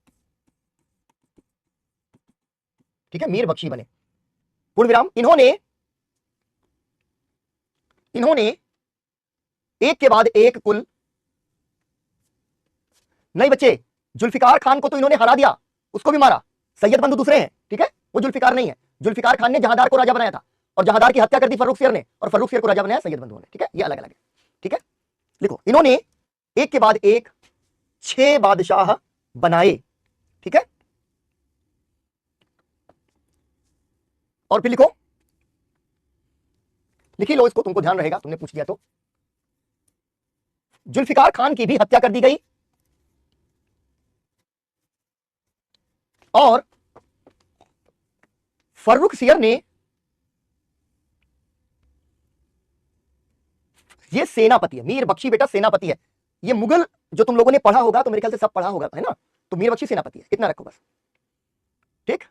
[SPEAKER 1] मीर बख्शी बने। पूर्ण विराम। इन्होंने एक के बाद एक कुल, नहीं बच्चे, जुल्फिकार खान को तो इन्होंने हरा दिया, उसको भी मारा। सैयद बंधु दूसरे हैं, ठीक है, वो जुल्फिकार नहीं है। जुल्फिकार खान ने जहांदार को राजा बनाया था, और जहांदार की हत्या कर दी फर्रुखसियर ने, और फर्रुखसियर को राजा बनाया सैयद बंधु ने। ठीक है, ये अलग अलग है। ठीक है, लिखो, इन्होंने एक के बाद एक 6 बादशाह बनाए। ठीक है, और फिर लिखो, लिखी लो इसको, तुमको ध्यान रहेगा, तुमने पूछ दिया तो। जुल्फिकार खान की भी हत्या कर दी गई, और फर्रुखसियर ने, ये सेनापति है, मीर बख्शी बेटा सेनापति है। ये मुगल जो तुम लोगों ने पढ़ा होगा, तो मेरे ख्याल से सब पढ़ा होगा, है ना, तो मीर बख्शी सेनापति है, इतना रखो बस। ठीक,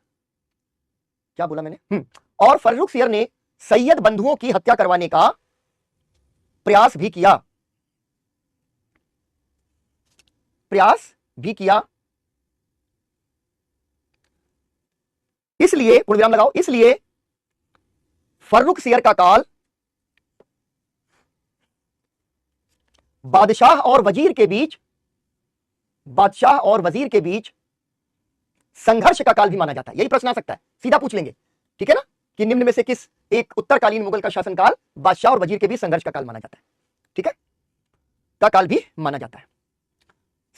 [SPEAKER 1] क्या बोला मैंने? और फर्रुखसियर ने सैयद बंधुओं की हत्या करवाने का प्रयास भी किया। इसलिए, पूर्ण विराम लगाओ, इसलिए फर्रुखसियर का काल बादशाह और वजीर के बीच संघर्ष का काल भी माना जाता है। यही प्रश्न आ सकता है, सीधा पूछ लेंगे। ठीक है ना, कि निम्न में से किस एक उत्तरकालीन मुगल का शासनकाल बादशाह और वजीर के बीच संघर्ष का काल माना जाता है? ठीक है, का काल भी माना जाता है।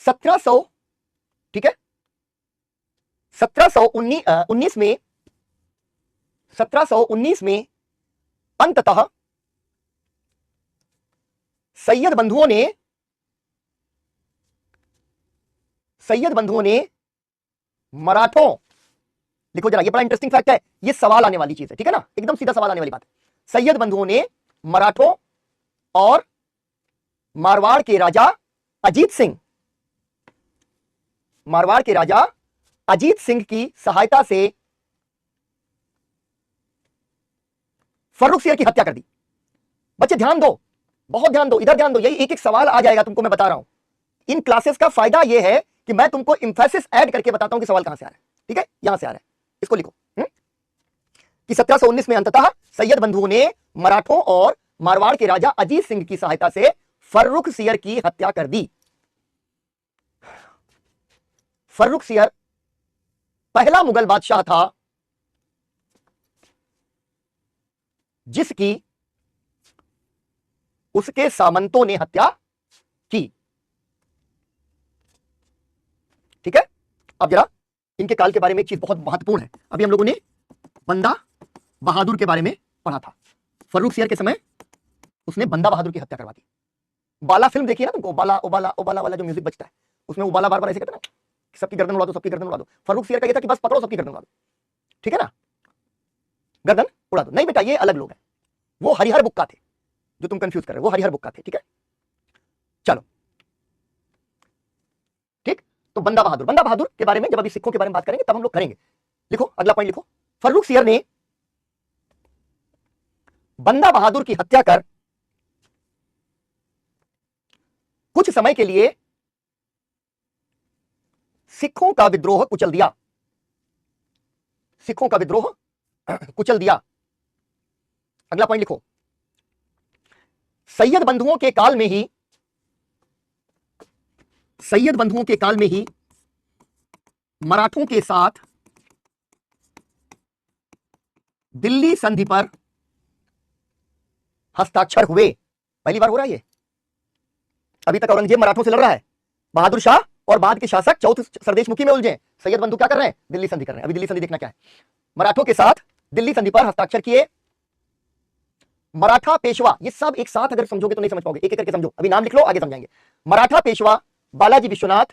[SPEAKER 1] 1700, ठीक है, 1719 में अंततः सैयद बंधुओं ने मराठों, लिखो जरा, ये बड़ा इंटरेस्टिंग फैक्ट है, ये सवाल आने वाली चीज है। ठीक है ना, एकदम सीधा सवाल आने वाली बात है। सैयद बंधुओं ने मराठों और मारवाड़ के राजा अजीत सिंह की सहायता से फर्रुख सियर की हत्या कर दी। बच्चे ध्यान दो, बहुत ध्यान दो, इधर ध्यान दो, यही एक एक सवाल आ जाएगा तुमको, मैं बता रहा हूं। इन क्लासेस का फायदा यह है कि मैं तुमको इंफेसिस ऐड करके बताता हूं कि सवाल कहां से आ रहा है। ठीक है, यहां से आ रहा है, इसको लिखो कि 1719 में अंततः सैयद बंधुओं ने मराठों और मारवाड़ के राजा अजीत सिंह की सहायता से फर्रुख सियर की हत्या कर दी। फर्रुख सियर पहला मुगल बादशाह था जिसकी उसके सामंतों ने हत्या की। ठीक है, अब जरा इनके काल के बारे में एक चीज बहुत महत्वपूर्ण है। अभी हम लोगों ने बंदा बहादुर के बारे में पढ़ा था। फर्रुख सियर के समय उसने बंदा बहादुर की हत्या करवा दी। बाला फिल्म देखी है ना तुमको, बाला उबाला उबाला वाला जो म्यूजिक बजता है, उसमें उबाला बार बार ऐसे कहता है ना, सबकी गर्दन उड़ा दो, सबकी गर्दन उड़ा दो। फर्रुख सियर का ये था कि बस पकड़ो, सबकी गर्दन उड़ा दो। ठीक है ना, गर्दन उड़ा दो। नहीं बेटा, ये अलग लोग हैं, वो हरिहर बुक्का थे जो तुम कंफ्यूज कर रहे हो, वो हरिहर बुक्का थे। ठीक है, चलो ठीक। तो बंदा बहादुर के बारे में जब अभी सिखों के बारे में बात करेंगे तब हम लोग करेंगे। लिखो अगला पॉइंट लिखो, फर्रुख सियर ने बंदा बहादुर की हत्या कर कुछ समय के लिए सिखों का विद्रोह कुचल दिया। सिखों का विद्रोह कुचल दिया। अगला पॉइंट लिखो, सैयद बंधुओं के काल में ही मराठों के साथ दिल्ली संधि पर हस्ताक्षर हुए। पहली बार हो रहा है ये। अभी तक औरंगजेब मराठों से लड़ रहा है, बहादुर शाह और बाद के शासक चौथ सरदेशमुखी में उलझे, सैयद बंधु क्या कर रहे हैं, दिल्ली संधि कर रहे हैं। अभी दिल्ली संधि देखना क्या है। मराठों के साथ दिल्ली संधि पर हस्ताक्षर किए। मराठा पेशवा, ये सब एक साथ अगर समझोगे तो नहीं समझ पाओगे, एक एक करके समझो। अभी नाम लिख लो, आगे समझाएंगे। मराठा पेशवा बालाजी विश्वनाथ।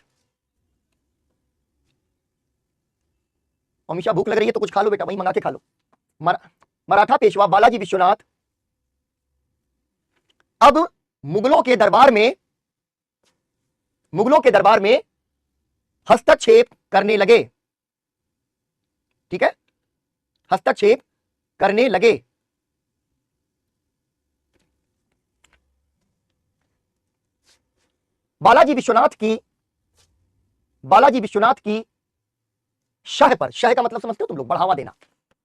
[SPEAKER 1] हमेशा भूख लग रही है तो कुछ खा लो बेटा, वही मंगा के खा लो। मराठा पेशवा बालाजी विश्वनाथ अब मुगलों के दरबार में हस्तक्षेप करने लगे। ठीक है, हस्तक्षेप करने लगे। बालाजी विश्वनाथ की शह पर, शह का मतलब समझते हो तुम लोग, बढ़ावा देना।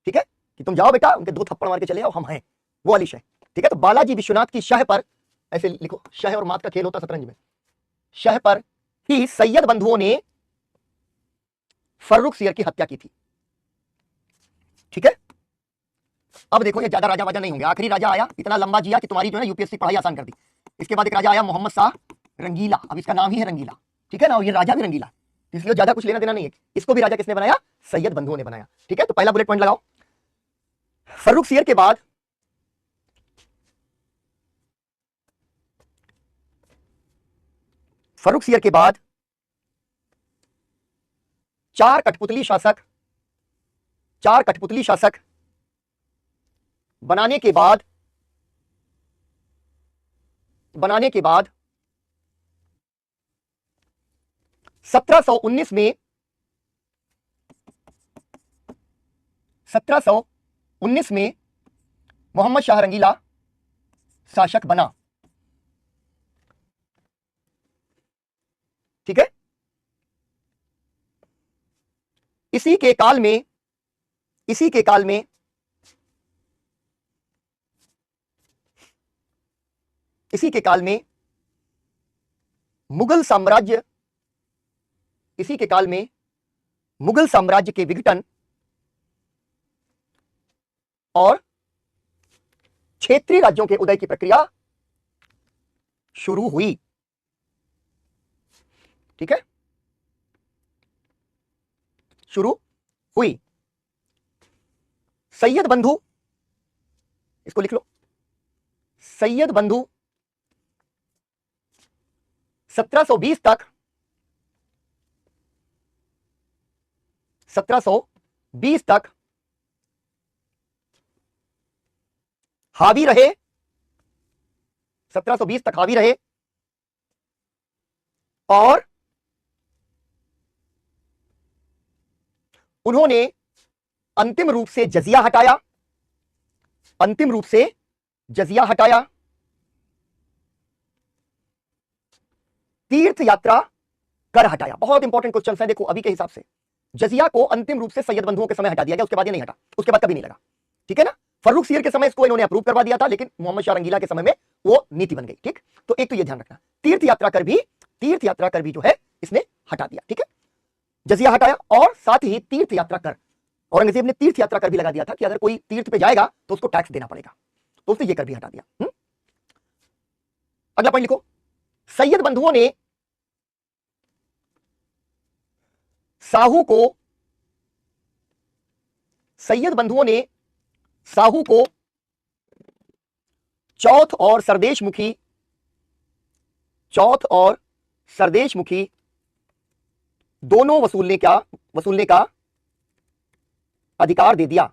[SPEAKER 1] ठीक है, कि तुम जाओ बेटा उनके 2 थप्पड़ मार के चले आओ, हम हैं, वो वाली शह। ठीक है, तो बालाजी विश्वनाथ की शह पर, ऐसे लिखो, शह और मात का खेल होता शतरंज में, शह पर ही सैयद बंधुओं ने फर्रुख सियर की हत्या की थी। ठीक है, अब देखो ये ज्यादा राजा वाजा नहीं होंगे। आखिरी राजा आया, इतना लंबा जिया कि तुम्हारी जो है यूपीएससी पढ़ाई आसान कर दी। इसके बाद एक राजा आया मोहम्मद शाह रंगीला, अब इसका नाम ही है रंगीला। ठीक है ना, और ये राजा भी रंगीला, इसलिए ज्यादा कुछ लेना देना नहीं है। इसको भी राजा किसने बनाया, सैयद बंधुओं ने बनाया। ठीक है, तो पहला बुलेट पॉइंट लगाओ। फर्रुख सियर के बाद चार कठपुतली शासक बनाने के बाद 1719 में मोहम्मद शाह रंगीला शासक बना। ठीक है, इसी के काल में मुगल साम्राज्य के विघटन और क्षेत्रीय राज्यों के उदय की प्रक्रिया शुरू हुई। ठीक है, शुरू हुई। सैयद बंधु, इसको लिख लो, सैयद बंधु 1720 तक हावी रहे। 1720 तक हावी रहे और उन्होंने अंतिम रूप से जजिया हटाया। अंतिम रूप से जजिया हटाया, तीर्थ यात्रा कर हटाया। बहुत इंपॉर्टेंट क्वेश्चन है, देखो अभी के हिसाब से जजिया को अंतिम रूप से सैयद बंधुओं के समय हटा दिया गया, उसके बाद ये नहीं हटा, उसके बाद कभी नहीं लगा, ठीक है ना। फर्रुख सियर के समय इसको इन्होंने अप्रूव करवा दिया था, लेकिन मोहम्मद शाह रंगीला के समय में वो नीति बन गई, ठीक। तो एक तो ये ध्यान रखना, तीर्थ यात्रा कर भी जो है इसने हटा दिया, ठीक है। जजिया हटाया और साथ ही तीर्थ यात्रा कर, औरंगजेब ने तीर्थ यात्रा कर भी लगा दिया था कि अगर कोई तीर्थ पे जाएगा तो उसको टैक्स देना पड़ेगा, तो उसने ये कर भी हटा दिया। अगला पॉइंट लिखो, सैयद बंधुओं ने साहू को चौथ और सरदेशमुखी दोनों वसूलने का अधिकार दे दिया।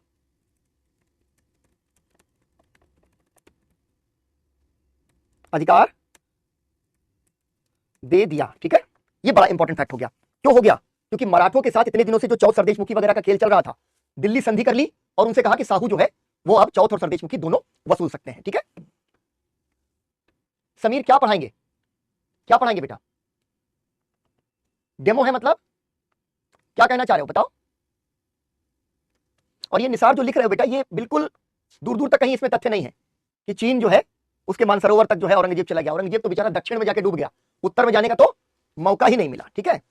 [SPEAKER 1] ठीक है, ये बड़ा इंपॉर्टेंट फैक्ट हो गया। क्यों हो गया? क्योंकि मराठों के साथ इतने दिनों से जो चौथ सरदेशमुखी वगैरह का खेल चल रहा था, दिल्ली संधि कर ली और उनसे कहा कि साहू जो है वो अब चौथ और सरदेशमुखी दोनों वसूल सकते हैं, ठीक है। समीर क्या पढ़ाएंगे बेटा? डेमो है, मतलब क्या कहना चाह रहे हो बताओ। और ये निसार जो लिख रहे हो बेटा, ये बिल्कुल दूर दूर तक कहीं इसमें तथ्य नहीं है कि चीन जो है उसके मानसरोवर तक जो है औरंगजेब चला गया। औरंगजेब तो बेचारा दक्षिण में जाके डूब गया, उत्तर में जाने का तो मौका ही नहीं मिला, ठीक है,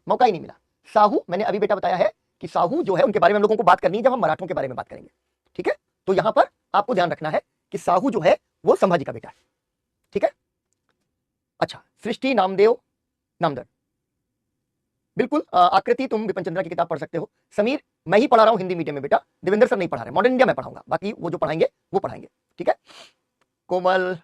[SPEAKER 1] मौका ही नहीं मिला। साहू मैंने अभी बेटा बताया है कि साहू जो है उनके बारे में हम लोगों को बात करनी है जब हम मराठों के बारे में बात करेंगे, ठीक है। तो यहां पर आपको ध्यान रखना है कि साहू जो है वो संभाजी का बेटा है, ठीक है। अच्छा, सृष्टि नामदर, बिल्कुल आकृति तुम विपिन चंद्रा की किताब पढ़ सकते हो। समीर मैं ही पढ़ा रहा हूं हिंदी मीडियम में बेटा, देवेंद्र सर नहीं पढ़ा रहे, मॉडर्न इंडिया में पढ़ाऊंगा, बाकी वो जो पढ़ाएंगे वो पढ़ाएंगे, ठीक है। कोमल,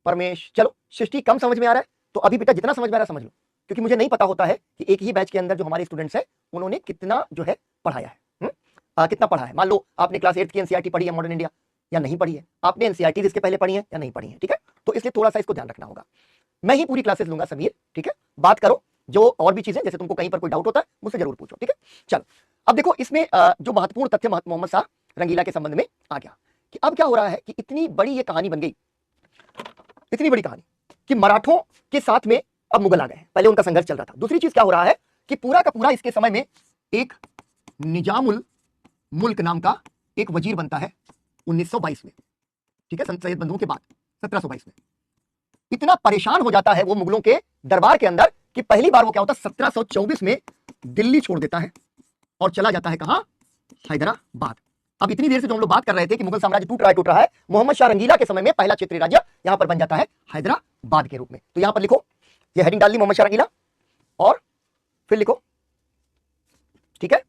[SPEAKER 1] परमेश, चलो सृष्टि कम समझ में आ रहा है तो अभी बेटा जितना समझ में आ रहा है समझ लो, क्योंकि मुझे नहीं पता होता है कि एक ही बैच के अंदर जो हमारे स्टूडेंट्स हैं उन्होंने कितना जो है पढ़ाया है, कितना पढ़ा है। मान लो आपने क्लास 8 की एनसीईआरटी पढ़ी है मॉडर्न इंडिया या नहीं पढ़ी है, आपने एनसीईआरटी इसके पहले पढ़ी है या नहीं पढ़ी है, ठीक है। तो इसलिए थोड़ा सा इसको ध्यान रखना होगा। मैं ही पूरी क्लासेस लूंगा समीर, ठीक है। बात करो, जो और भी चीजें जैसे तुमको कहीं पर कोई डाउट होता है मुझसे जरूर पूछो, ठीक है। चलो अब देखो इसमें जो महत्वपूर्ण तथ्य मोहम्मद शाह रंगीला के संबंध में आ गया कि अब क्या हो रहा है कि इतनी बड़ी ये कहानी बन गई, इतनी बड़ी कहानी कि मराठों के साथ में अब मुगल आ गए हैं। पहले उनका संघर्ष चल रहा था। दूसरी चीज क्या हो रहा है कि पूरा का पूरा इसके समय में एक निजामुल मुल्क नाम का एक वजीर बनता है 1922 में, ठीक है, सैयद बंधुओं के बाद 1722 में। इतना परेशान हो जाता है वो मुगलों के दरबार के अंदर कि पहली बार वो क्या होता है 1724 में दिल्ली छोड़ देता है और चला जाता है कहां? हैदराबाद। अब इतनी देर से जो हम लोग बात कर रहे थे कि मुगल साम्राज्य टूट रहा है, मोहम्मद शाह रंगीला के समय में पहला क्षेत्रीय राज्य यहां पर बन जाता है हैदराबाद के रूप में। तो यहां पर लिखो, ये हेडिंग डाल दी मोहम्मद शाह रंगीला और फिर लिखो, ठीक है।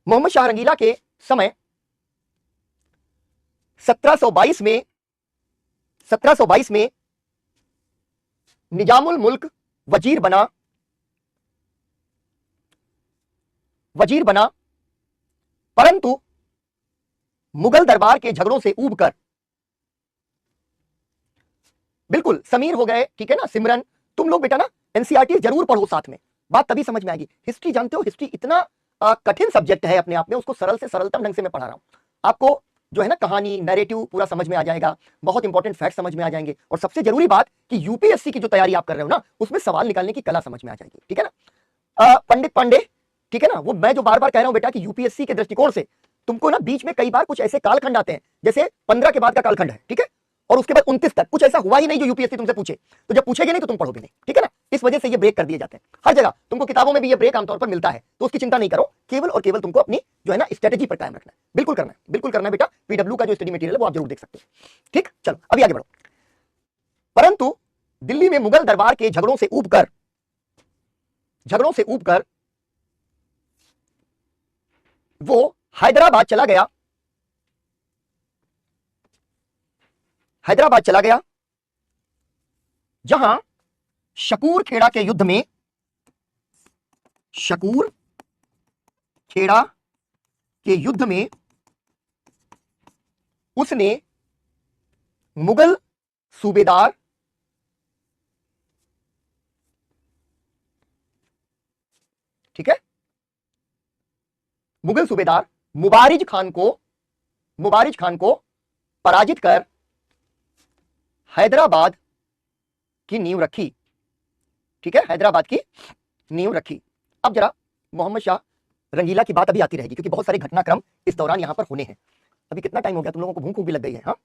[SPEAKER 1] मोहम्मद शाह रंगीला के समय 1722 में निजामुल मुल्क वजीर बना, परंतु मुगल दरबार के झगड़ों से ऊबकर, बिल्कुल समीर हो गए, ठीक है ना, सिमरन, तुम लोग बेटा ना एनसीईआरटी जरूर पढ़ो साथ में, बात तभी समझ में आएगी। हिस्ट्री जानते हो, हिस्ट्री इतना कठिन सब्जेक्ट है अपने आप में, उसको सरल से सरलतम ढंग से मैं पढ़ा रहा हूं आपको। जो है ना कहानी, नैरेटिव पूरा समझ में आ जाएगा, बहुत इंपॉर्टेंट फैक्ट समझ में आ जाएंगे, और सबसे जरूरी बात कि यूपीएससी की जो तैयारी आप कर रहे हो ना उसमें सवाल निकालने की कला समझ में आ जाएगी, ठीक है ना। पंडित पांडे, ठीक है ना, वो मैं जो बार बार कह रहा हूं बेटा कि यूपीएससी के दृष्टिकोण से तुमको ना बीच में कई बार कुछ ऐसे कालखंड आते हैं, जैसे 15 के बाद का कालखंड है, ठीक है, और उसके बाद 29 तक कुछ ऐसा हुआ ही नहीं जो यूपीएससी तुमसे पूछे, तो जब पूछेगे नहीं तो तुम पढ़ोगे नहीं, ठीक है ना। इस वजह से ये ब्रेक कर दिए जाते हैं हर जगह, तुमको किताबों में भी ये ब्रेक आमतौर पर मिलता है, तो उसकी चिंता नहीं करो, केवल और केवल तुमको अपनी जो है ना स्ट्रेटेजी पर कायम रखना है, बिल्कुल करना है बेटा। पीडब्ल्यू का जो स्टडी मटेरियल है वो आप जरूर देख सकते हो, ठीक। चलो अभी आगे बढ़ो। परंतु दिल्ली में मुगल दरबार के झगड़ों से ऊबकर वो हैदराबाद चला गया, जहां शकूर खेड़ा के युद्ध में उसने मुगल सूबेदार ठीक है, मुगल सूबेदार मुबारिज खान को मुबारिज खान को पराजित कर हैदराबाद की नींव रखी। ठीक है, हैदराबाद की नींव रखी। अब जरा मोहम्मद शाह रंगीला की बात अभी आती रहेगी, क्योंकि बहुत सारे घटनाक्रम इस दौरान यहां पर होने हैं। अभी कितना टाइम हो गया, तुम लोगों को भूख भी लग गई है? हाँ,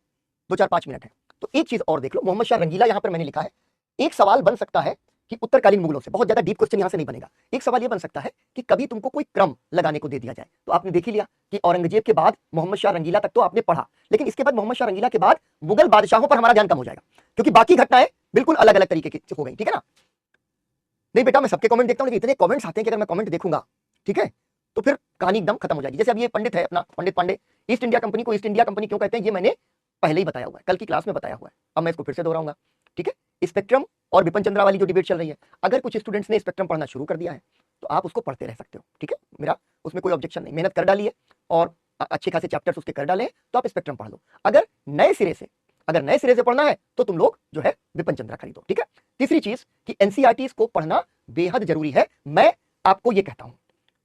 [SPEAKER 1] 2-4-5 मिनट है। तो एक चीज और देख लो, मोहम्मद शाह रंगीला यहां पर मैंने लिखा है। एक सवाल बन सकता है कि उत्तरकालीन मुगलों से, बहुत ज्यादा डीप क्वेश्चन यहां से नहीं बनेगा, एक सवाल यह बन सकता है कि कभी तुमको कोई क्रम लगाने को दे दिया जाए। तो आपने देख ही लिया कि औरंगजेब के बाद मोहम्मद शाह रंगीला तक तो आपने पढ़ा, लेकिन इसके बाद मोहम्मद शाह रंगीला के बाद मुगल बादशाहों पर हमारा ध्यान कम हो जाएगा, क्योंकि बाकी घटनाएं बिल्कुल अलग अलग तरीके की हो गई। ठीक है ना? नहीं बेटा, मैं सबके कमेंट देखता हूं, लेकिन इतने कमेंट्स आते हैं कि अगर मैं कमेंट देखूंगा, ठीक है, तो फिर कहानी एकदम खत्म हो जाएगी। जैसे अब ये पंडित है अपना, पंडित पांडे, ईस्ट इंडिया कंपनी को ईस्ट इंडिया कंपनी क्यों कहते हैं, ये मैंने पहले ही बताया हुआ है, कल की क्लास में बताया हुआ है, अब मैं इसको फिर से दोहराऊंगा। ठीक है, स्पेक्ट्रम और विपिन चंद्रा वाली जो डिबेट चल रही है, अगर कुछ स्टूडेंट्स ने स्पेक्ट्रम पढ़ना शुरू कर दिया है तो आप उसको पढ़ते रह सकते हो। ठीक है, मेरा उसमें कोई ऑब्जेक्शन नहीं, मेहनत कर डालिए और अच्छे खासे चैप्टर्स उसके कर डाले तो आप स्पेक्ट्रम पढ़ लो। अगर नए सिरे से पढ़ना है तो तुम लोग जो है विपिन चंद्रा खरीदो। ठीक है, तीसरी चीज कि एनसीईआरटी को पढ़ना बेहद जरूरी है, मैं आपको ये कहता हूं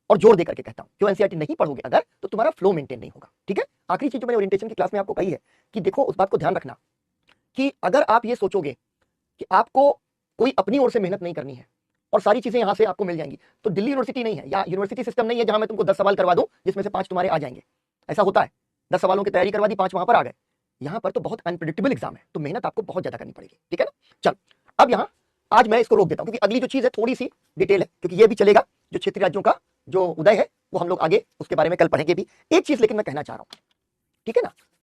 [SPEAKER 1] और जोर देकर के कहता हूं। क्यों एनसीईआरटी नहीं पढ़ोगे अगर, तो तुम्हारा फ्लो मेंटेन नहीं होगा। ठीक है, आखिरी चीज जो मैंने ओरिएंटेशन की क्लास में आपको कही है कि देखो, उस बात को ध्यान रखना कि अगर आप ये सोचोगे कि आपको कोई अपनी ओर से मेहनत नहीं करनी है और सारी चीजें यहां से आपको मिल जाएंगी, तो दिल्ली यूनिवर्सिटी नहीं है या यूनिवर्सिटी सिस्टम नहीं है जहां मैं तुमको 10 सवाल करवा दूं जिसमें से 5 तुम्हारे आ जाएंगे। ऐसा होता है, 10 सवालों की तैयारी करवा दी, 5 वहां पर आ गए। यहां पर तो बहुत अनप्रेडिक्टेबल एग्जाम है, तो मेहनत आपको बहुत ज्यादा करनी पड़ेगी। ठीक है ना? चल, अब यहां आज मैं इसको रोक देता हूं, क्योंकि अगली जो चीज है थोड़ी सी डिटेल है, क्योंकि ये भी चलेगा जो क्षेत्रीय राज्यों का जो उदय है वो हम लोग आगे उसके बारे में कल पढ़ेंगे भी। एक चीज लेकिन मैं कहना चाह रहा हूं, ठीक है ना,